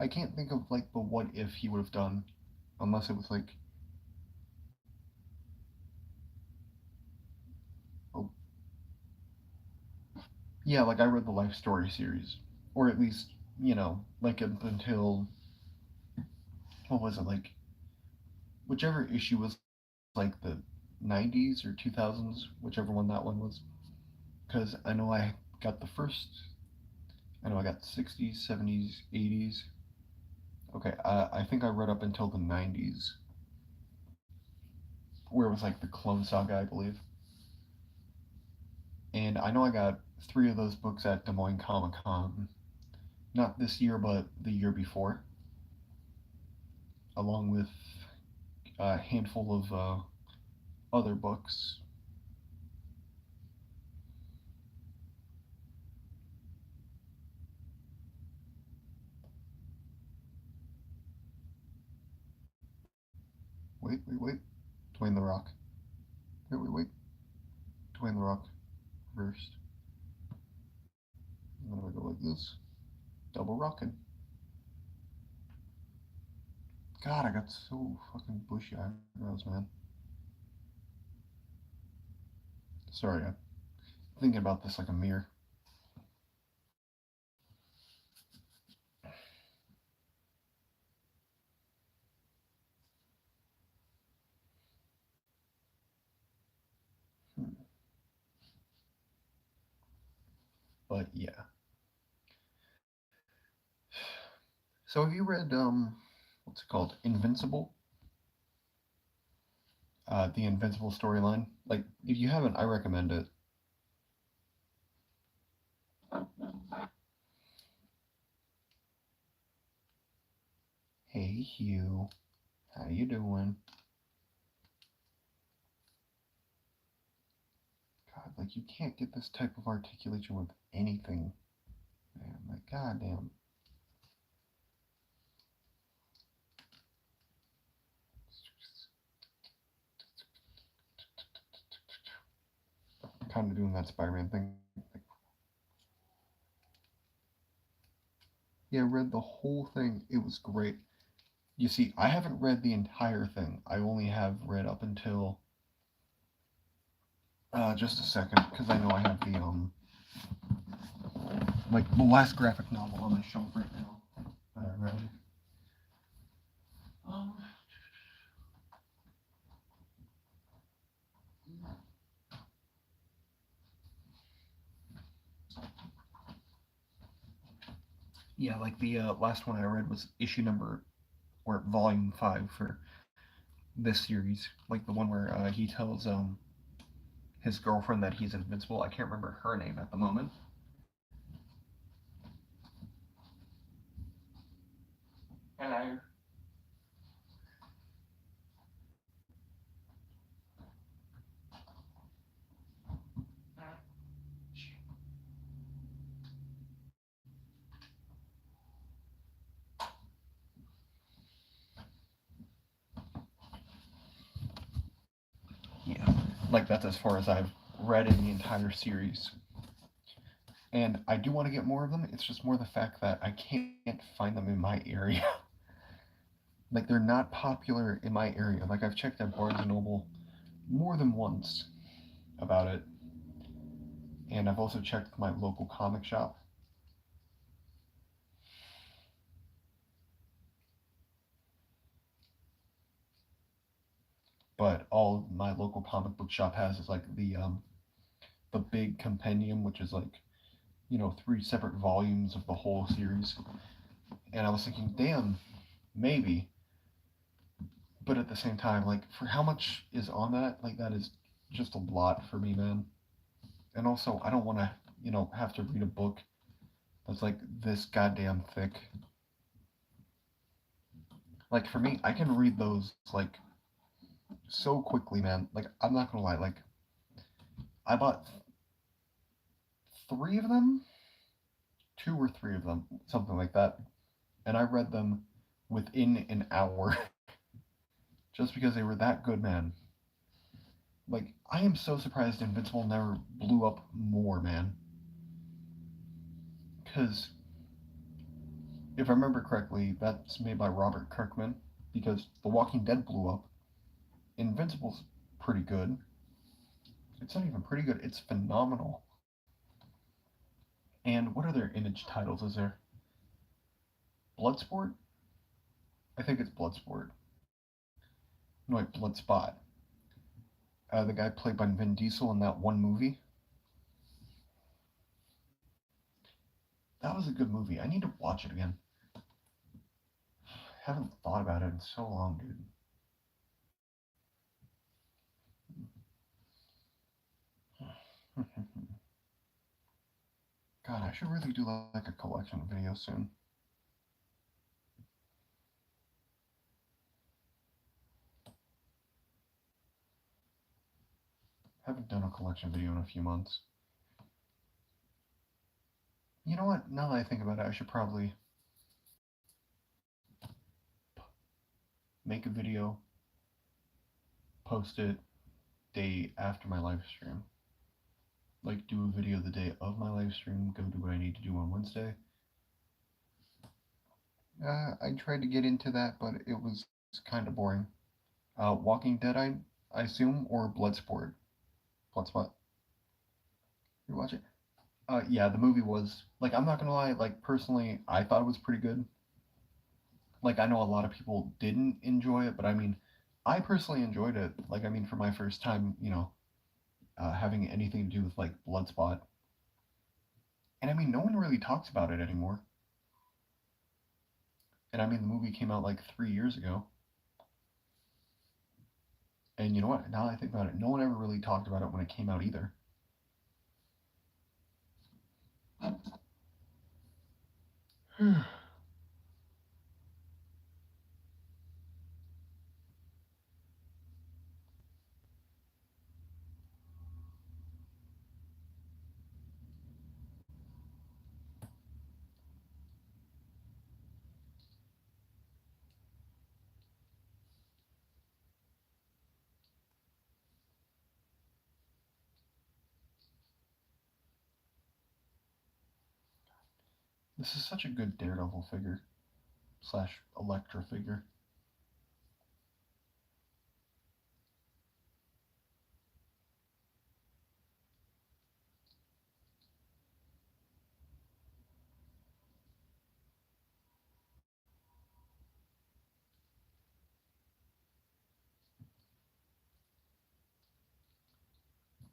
I can't think of like the what if he would have done, unless it was like, oh, yeah, like I read the life story series, or at least, like up until, what was it, like, whichever issue was like the 90s or 2000s, whichever one that one was, because I know I got the first. I know I got 60s, 70s, 80s. Okay, I think I read up until the 90s, where it was like the Clone Saga, I believe. And I know I got three of those books at Des Moines Comic Con, not this year, but the year before, along with a handful of other books. Wait. Dwayne the Rock. Wait. Dwayne the Rock. Reversed. I'm gonna go like this. Double rocking. God, I got so fucking bushy eyebrows, man. Sorry, I'm thinking about this like a mirror. Hmm. But yeah. So have you read what's it called? Invincible? The Invincible storyline. Like, if you haven't, I recommend it. Hey Hugh, how you doing? God, like you can't get this type of articulation with anything, man. Like, goddamn. Kind of doing that Spider-Man thing. Like, yeah, I read the whole thing. It was great. You see, I haven't read the entire thing. I only have read up until just a second, because I know I have the like the last graphic novel on my shelf right now that I read. Um, yeah, like the last one I read was issue number or volume 5 for this series, like the one where he tells his girlfriend that he's invincible. I can't remember her name at the moment. Hello. Yeah, like that's as far as I've read in the entire series. And I do want to get more of them. It's just more the fact that I can't find them in my area. Like they're not popular in my area. Like I've checked at Barnes and Noble more than once about it, and I've also checked my local comic shop. But all my local comic book shop has is like the big compendium, which is like 3 separate volumes of the whole series. And I was thinking, damn, maybe. But at the same time, like for how much is on that, like that is just a lot for me, man. And also, I don't want to, have to read a book that's like this goddamn thick. Like for me, I can read those like so quickly, man. Like I'm not gonna lie, like I bought 3 of them, 2 or 3 of them, something like that, and I read them within an hour, just because they were that good, man. Like I am so surprised Invincible never blew up more, man. Because if I remember correctly, that's made by Robert Kirkman. Because The Walking Dead blew up. Invincible's pretty good. It's not even pretty good. It's phenomenal. And what other Image titles is there? Bloodsport? I think it's Bloodsport. No, wait, Bloodspot. The guy played by Vin Diesel in that one movie. That was a good movie. I need to watch it again. Haven't thought about it in so long, dude. God, I should really do like a collection video soon. Haven't done a collection video in a few months. You know what? Now that I think about it, I should probably make a video, post it day after my live stream. Like, do a video the day of my live stream, go do what I need to do on Wednesday. I tried to get into that, but it was kind of boring. Walking Dead, I assume, or Bloodsport. Bloodspot. You watch it? Yeah, the movie was like, I'm not gonna lie. Like, personally, I thought it was pretty good. Like, I know a lot of people didn't enjoy it, but I mean, I personally enjoyed it. Like, I mean, for my first time, having anything to do with like Bloodspot, and I mean, no one really talks about it anymore. And I mean, the movie came out like 3 years ago. And you know what? Now that I think about it, no one ever really talked about it when it came out either. This is such a good Daredevil figure slash Elektra figure.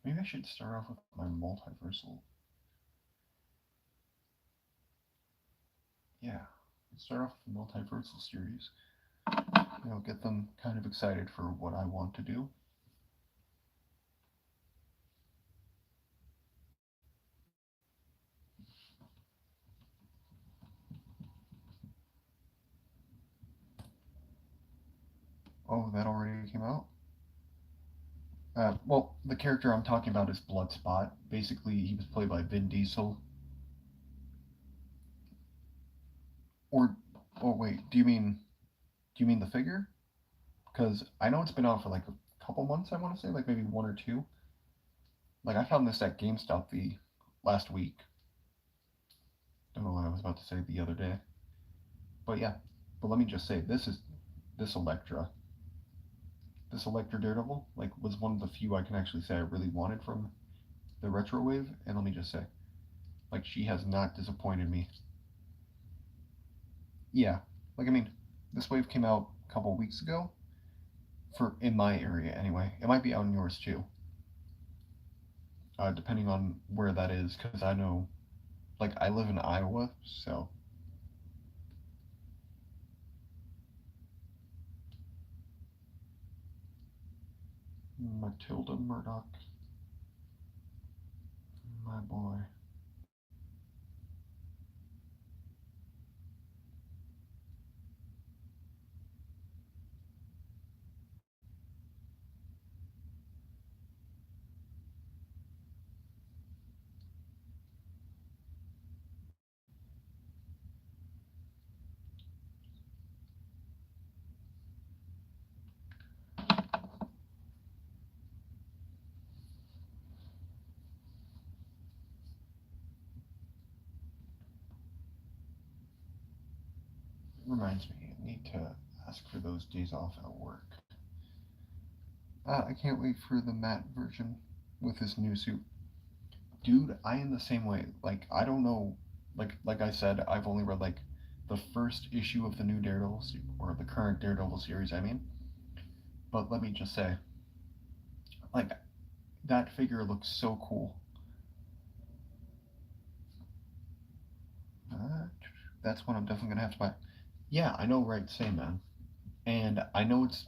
Maybe I should start off with my multiversal. Yeah, start off with the multiversal series. Get them kind of excited for what I want to do. Oh, that already came out? Well, the character I'm talking about is Bloodspot. Basically, he was played by Vin Diesel. Or, oh wait, do you mean the figure? Because I know it's been out for like a couple months. I want to say like maybe one or two. Like I found this at GameStop the last week. Don't know what I was about to say the other day. But yeah. But let me just say this Electra. This Electra Daredevil was one of the few I can actually say I really wanted from the retro wave. And let me just say, she has not disappointed me. Yeah. I mean, this wave came out a couple weeks ago for in my area anyway. It might be out in yours too. Depending on where that is, because I know, I live in Iowa, so Matilda Murdoch, my boy. Reminds me, I need to ask for those days off at work. I can't wait for the matte version with his new suit. Dude, I am the same way. I don't know. Like I said, I've only read the first issue of the new Daredevil or the current Daredevil series. I mean, but let me just say, like that figure looks so cool. That's one I'm definitely gonna have to buy. Yeah, I know, right? Same, man. And I know it's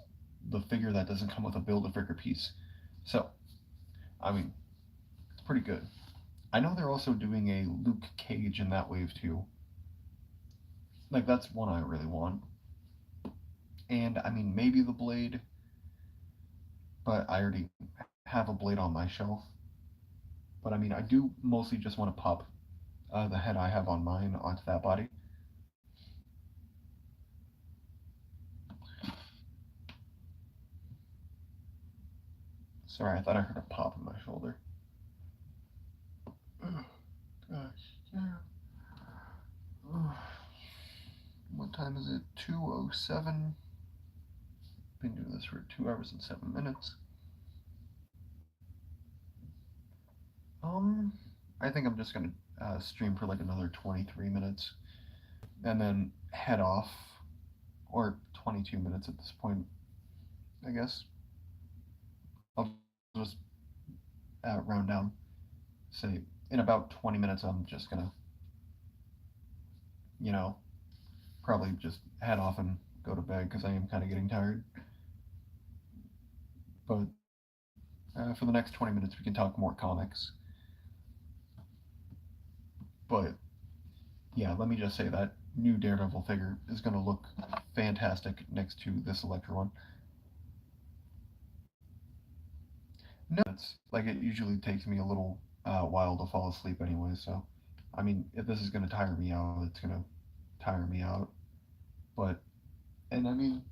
the figure that doesn't come with a Build-A-Figure piece. So, I mean, it's pretty good. I know they're also doing a Luke Cage in that wave too. Like, that's one I really want. And, I mean, maybe the Blade, but I already have a Blade on my shelf. But, I mean, I do mostly just want to pop the head I have on mine onto that body. Sorry, I thought I heard a pop in my shoulder. Oh, gosh, yeah. What time is it? 2:07. Been doing this for 2 hours and 7 minutes. I think I'm just gonna stream for like another 23 minutes, and then head off, or 22 minutes at this point, I guess. I'll just round down. Say in about 20 minutes, I'm just gonna, you know, probably just head off and go to bed because I am kind of getting tired. But for the next 20 minutes, we can talk more comics. But yeah, let me just say that new Daredevil figure is going to look fantastic next to this Electra one. No, it's like it usually takes me a little while to fall asleep anyway. So, I mean, if this is going to tire me out, it's going to tire me out. But, and I mean,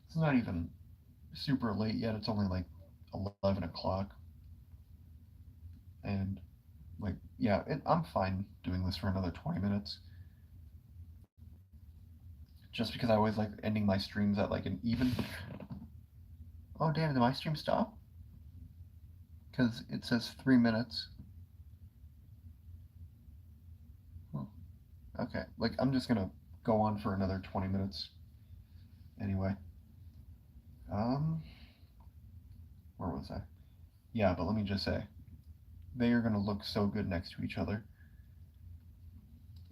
it's not even super late yet. It's only like 11 o'clock. And, like, yeah, I'm fine doing this for another 20 minutes. Just because I always like ending my streams at like an even. Oh, damn, did my stream stop? Because it says 3 minutes. Oh, okay, like I'm just gonna go on for another 20 minutes. Anyway, um, where was I? Yeah, but let me just say, they are gonna look so good next to each other,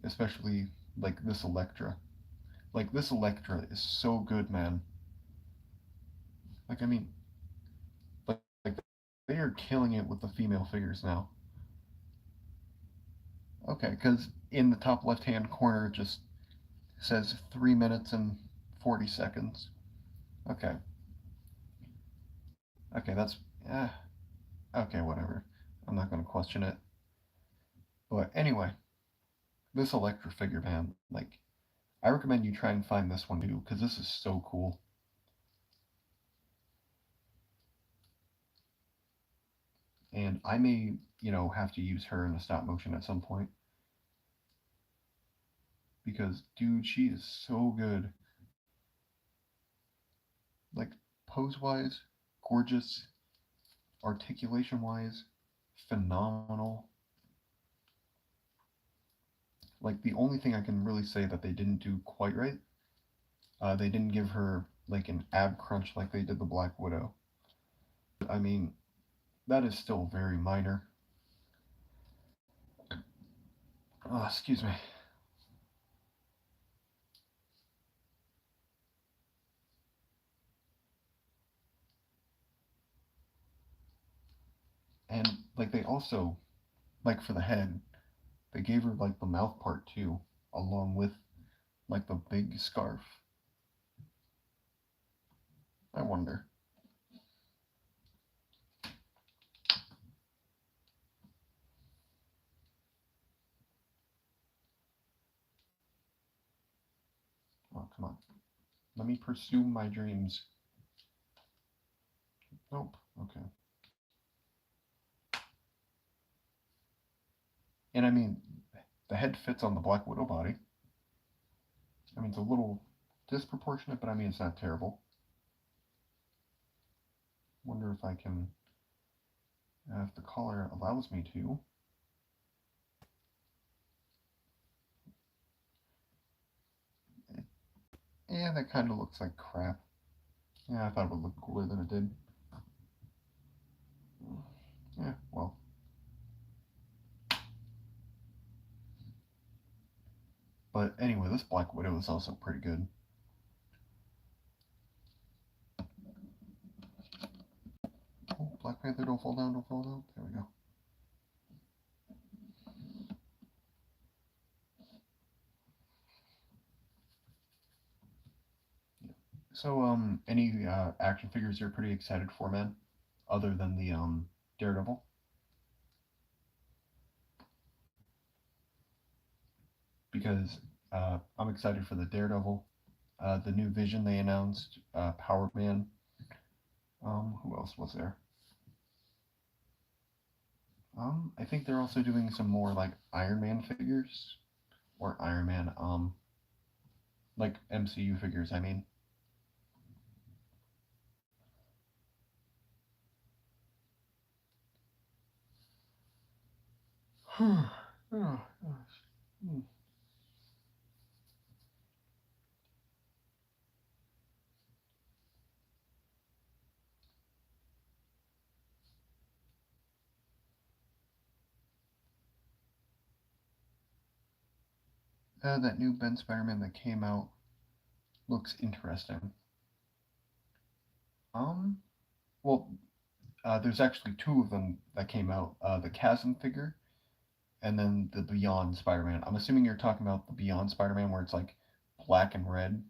especially like this Electra. Like this Electra is so good, man. Like I mean, like they are killing it with the female figures now. Okay, because in the top left-hand corner it just says 3 minutes and 40 seconds. Okay. Okay, that's okay, whatever. I'm not gonna question it. But anyway, this Electra figure, man, like I recommend you try and find this one too, because this is so cool. And I may, have to use her in a stop motion at some point. Because dude, she is so good. Like pose wise, gorgeous, articulation wise, phenomenal. Like the only thing I can really say that they didn't do quite right, they didn't give her like an ab crunch like they did the Black Widow. I mean, that is still very minor. Oh, excuse me. And like they also, like for the head, they gave her like the mouth part too, along with like the big scarf. I wonder. Oh, come on. Let me pursue my dreams. Nope. Okay. And I mean, the head fits on the Black Widow body. I mean, it's a little disproportionate, but I mean, it's not terrible. Wonder if I can, if the collar allows me to. Yeah, that kind of looks like crap. Yeah, I thought it would look cooler than it did. Yeah, well. But anyway, this Black Widow is also pretty good. Oh, Black Panther, don't fall down, don't fall down. There we go. So, any action figures you're pretty excited for, man? Other than the Daredevil? Because I'm excited for the Daredevil, the new Vision they announced, Power Man. Who else was there? I think they're also doing some more like Iron Man figures, or Iron Man, like MCU figures. I mean, oh, gosh. That new Ben Spider-Man that came out looks interesting. Um, well, there's actually two of them that came out. The Chasm figure, and then the Beyond Spider-Man. I'm assuming you're talking about the Beyond Spider-Man where it's like black and red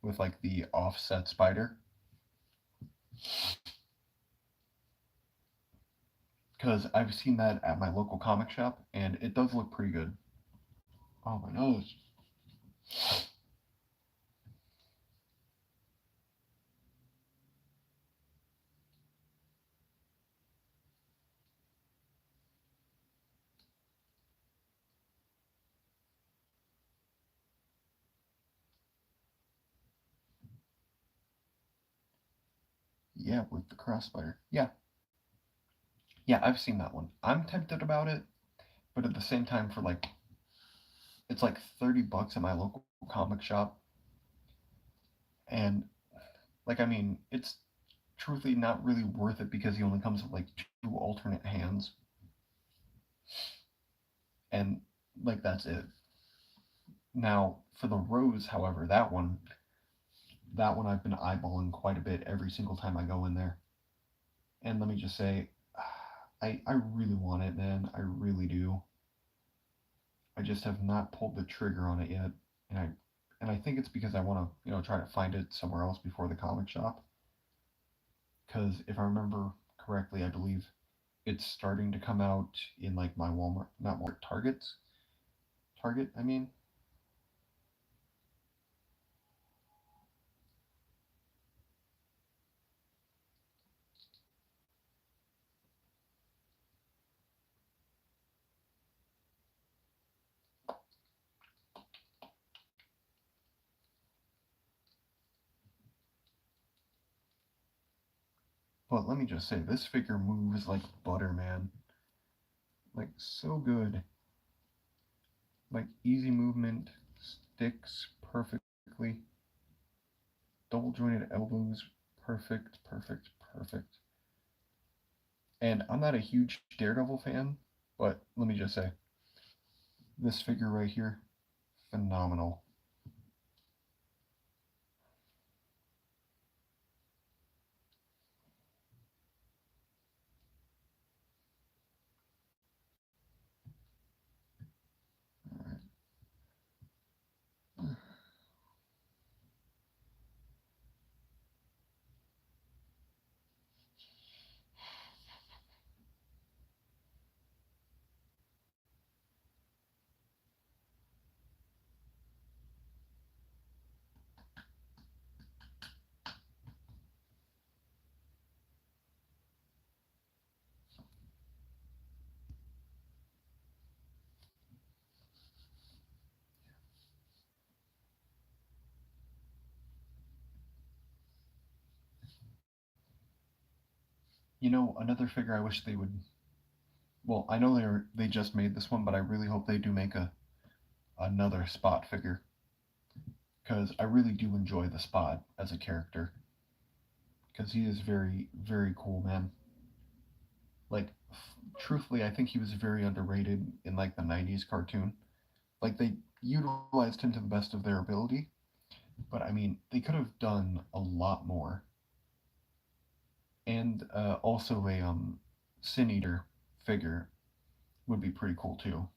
with like the offset spider. Because I've seen that at my local comic shop, and it does look pretty good. Oh, my nose. Yeah, with the cross spider. Yeah, yeah, I've seen that one. I'm tempted about it, but at the same time, for like, it's like $30 at my local comic shop, and like, I mean, it's truthfully not really worth it because he only comes with like two alternate hands, and like that's it. Now, for the Rose, however, that one I've been eyeballing quite a bit every single time I go in there. And let me just say, I really want it, man. I really do. I just have not pulled the trigger on it yet, and I think it's because I want to try to find it somewhere else before the comic shop. Because if I remember correctly, I believe it's starting to come out in like my Walmart, not Walmart, Target. I mean, but let me just say, this figure moves like butter, man. Like so good. Like easy movement, sticks perfectly, double jointed elbows, perfect, perfect, perfect. And I'm not a huge Daredevil fan, but let me just say, this figure right here, phenomenal. All right. Another figure I wish they would. Well, I know they just made this one, but I really hope they do make another Spot figure because I really do enjoy the Spot as a character because he is very very cool, man. Like, truthfully, I think he was very underrated in like the '90s cartoon. Like utilized him to the best of their ability, but I mean, they could have done a lot more. And also a Sin Eater figure would be pretty cool too.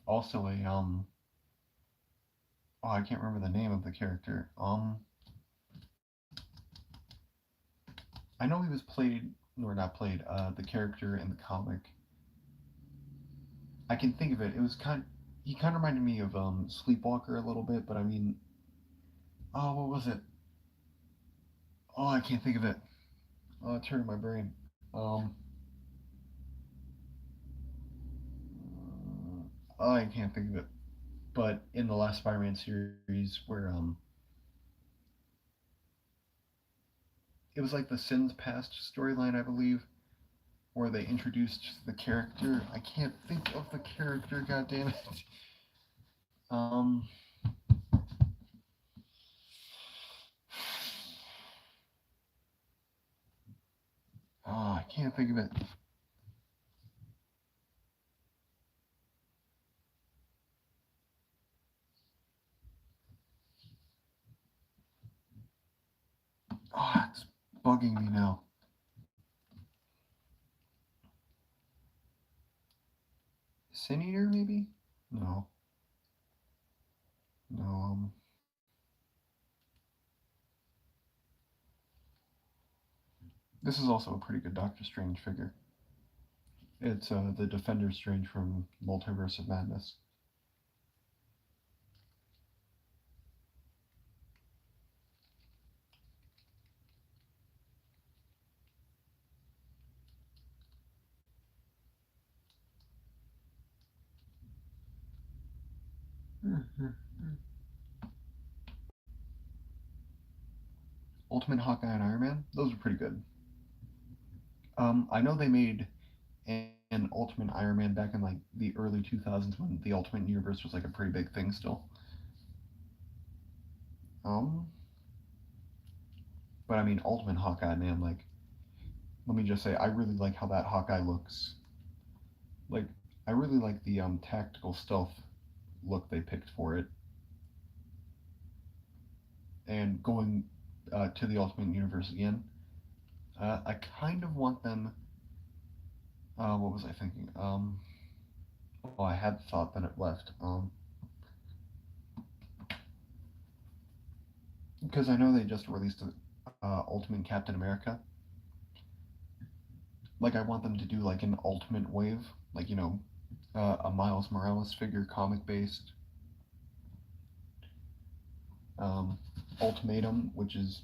Also a oh, I can't remember the name of the character. I know he was played or not played. The character in the comic. I can think of it. It was he kind of reminded me of Sleepwalker a little bit, but I mean, oh, what was it? Oh, I can't think of it. Oh, it turned my brain. Oh, I can't think of it. But in the last Spider-Man series, where it was like the Sins Past storyline, I believe, where they introduced the character. I can't think of the character. God damn it. Um. Oh, I can't think of it. Oh, it's bugging me now. Sin Eater, maybe? No. No. This is also a pretty good Doctor Strange figure. It's the Defender Strange from Multiverse of Madness. Ultimate Hawkeye and Iron Man, those are pretty good. I know they made an Ultimate Iron Man back in like the early 2000s when the Ultimate Universe was like a pretty big thing still. Um, but I mean, Ultimate Hawkeye, man, like, let me just say, I really like how that Hawkeye looks. Like, I really like the tactical stealth look they picked for it. And going to the Ultimate Universe again, I kind of want them. What was I thinking? Oh, I had thought that it left. Because I know they just released Ultimate Captain America. Like, I want them to do like an Ultimate Wave, like a Miles Morales figure, comic based. Um, Ultimatum, which is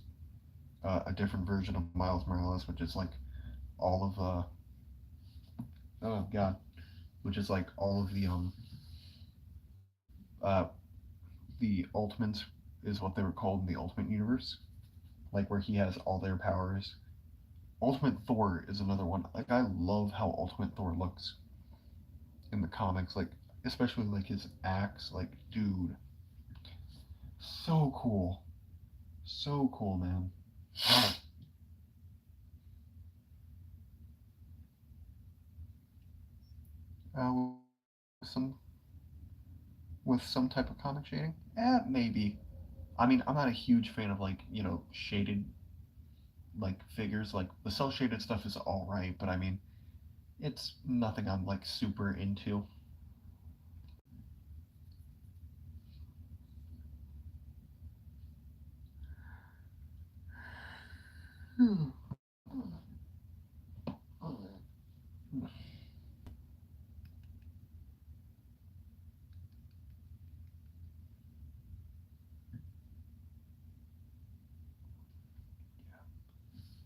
a different version of Miles Morales, which is like all of oh god, which is like all of uh the Ultimates is what they were called in the Ultimate Universe, like where he has all their powers. Ultimate Thor is another one. Like I love how Ultimate Thor looks in the comics, like especially like his axe. Like, dude, so cool, so cool, man. Uh, some with some type of comic shading, maybe. I mean, I'm not a huge fan of like shaded like figures. Like the cell shaded stuff is all right, but I mean, it's nothing I'm like super into.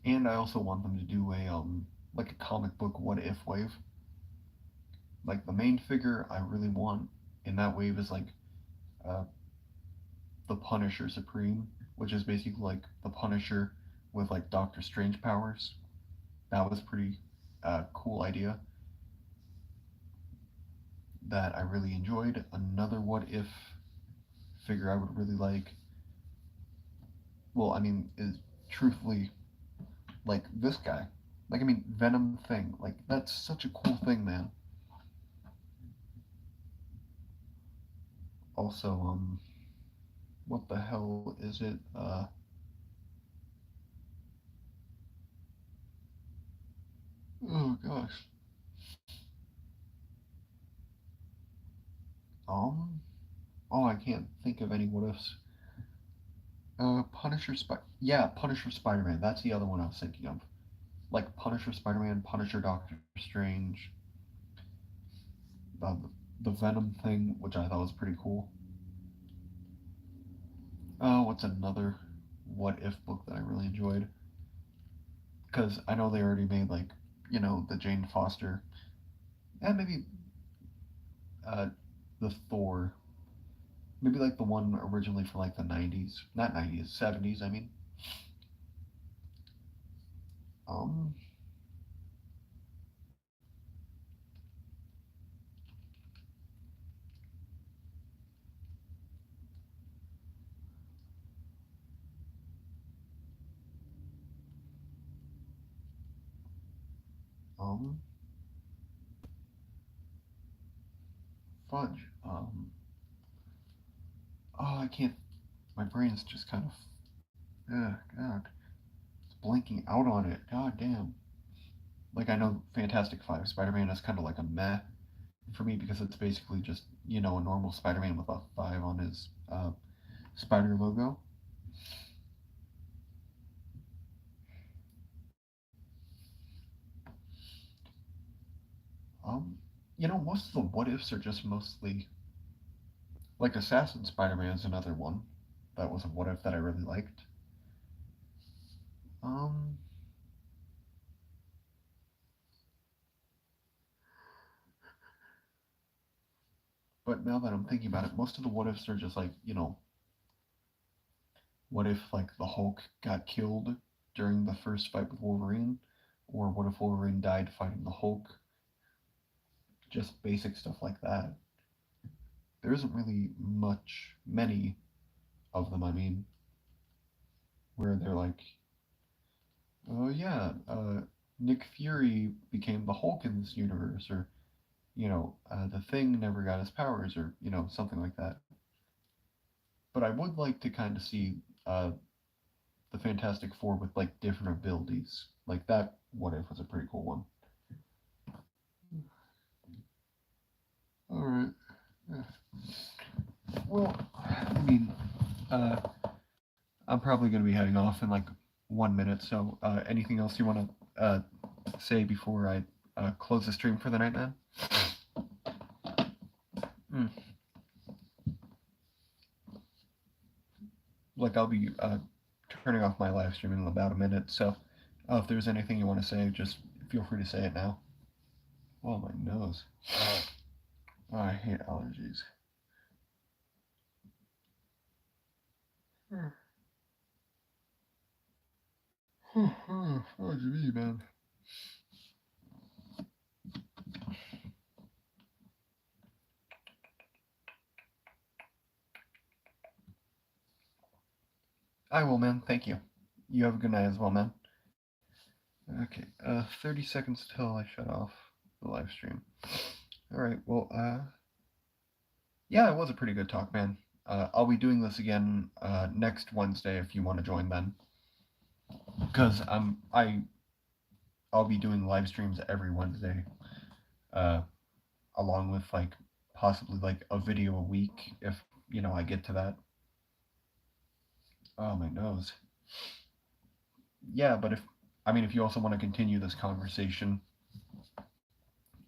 And I also want them to do a like a comic book what if wave. Like the main figure I really want in that wave is like uh, the Punisher Supreme, which is basically like the Punisher with like Doctor Strange powers. That was pretty cool idea that I really enjoyed. Another what if figure I would really like. Well, I mean, is truthfully like this guy. Like I mean, Venom thing. Like that's such a cool thing, man. also, what the hell is it? Oh gosh. Oh, I can't think of any what ifs. Punisher Spider-Man. That's the other one I was thinking of. Like Punisher Spider-Man, Punisher Doctor Strange, uh, the Venom thing, which I thought was pretty cool. What's another what if book that I really enjoyed? Because I know they already made like, the Jane Foster, and maybe uh, the Thor, maybe like the one originally from like the 90s, not 90s, 70s. I mean, um, um, fudge. Oh, I can't. My brain's just kind of, God, it's blinking out on it. God damn. Like I know Fantastic Five Spider-Man is kind of like a meh for me because it's basically just a normal Spider-Man with a five on his spider logo. Um, most of the what ifs are just mostly like Assassin Spider-Man is another one that was a what if that I really liked. Um, but now that I'm thinking about it, most of the what ifs are just like what if like the Hulk got killed during the first fight with Wolverine, or what if Wolverine died fighting the Hulk? Just basic stuff like that. There isn't really many of them. I mean, where they're like, oh yeah, Nick Fury became the Hulk in this universe, or the Thing never got his powers, or something like that. But I would like to kind of see the Fantastic Four with like different abilities. Like that, what if was a pretty cool one. All right. Yeah. Well, I mean, uh, I'm probably going to be heading off in like 1 minute. So, anything else you want to say before I close the stream for the night, man? Mm. Like I'll be turning off my live stream in about a minute. So, if there's anything you want to say, just feel free to say it now. Oh, my nose. Oh, I hate allergies. What do you mean, man? I will, man. Thank you. You have a good night as well, man. Okay, 30 seconds till I shut off the live stream. All right, well, yeah, it was a pretty good talk, man. I'll be doing this again next Wednesday if you want to join then, because I'll be doing live streams every Wednesday, uh, along with like possibly like a video a week if I get to that. Oh, my nose. Yeah, but if you also want to continue this conversation,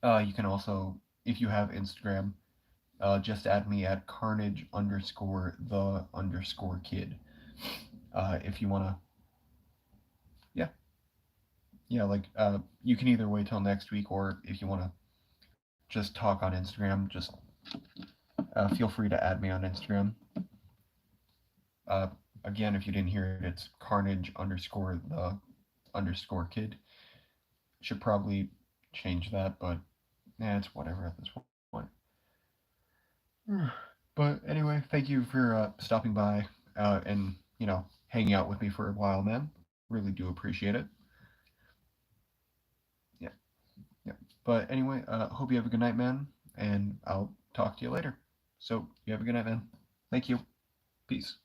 you can also, if you have Instagram, just add me at carnage underscore the underscore kid. If you want to, yeah, yeah, like you can either wait till next week, or if you want to just talk on Instagram, just feel free to add me on Instagram. Uh, Again, if you didn't hear it, it's carnage underscore the underscore kid. Should probably change that, but yeah, it's whatever at this point. But anyway, thank you for stopping by and hanging out with me for a while, man. Really do appreciate it. Yeah, yeah. But anyway, hope you have a good night, man, and I'll talk to you later. So you have a good night, man. Thank you. Peace.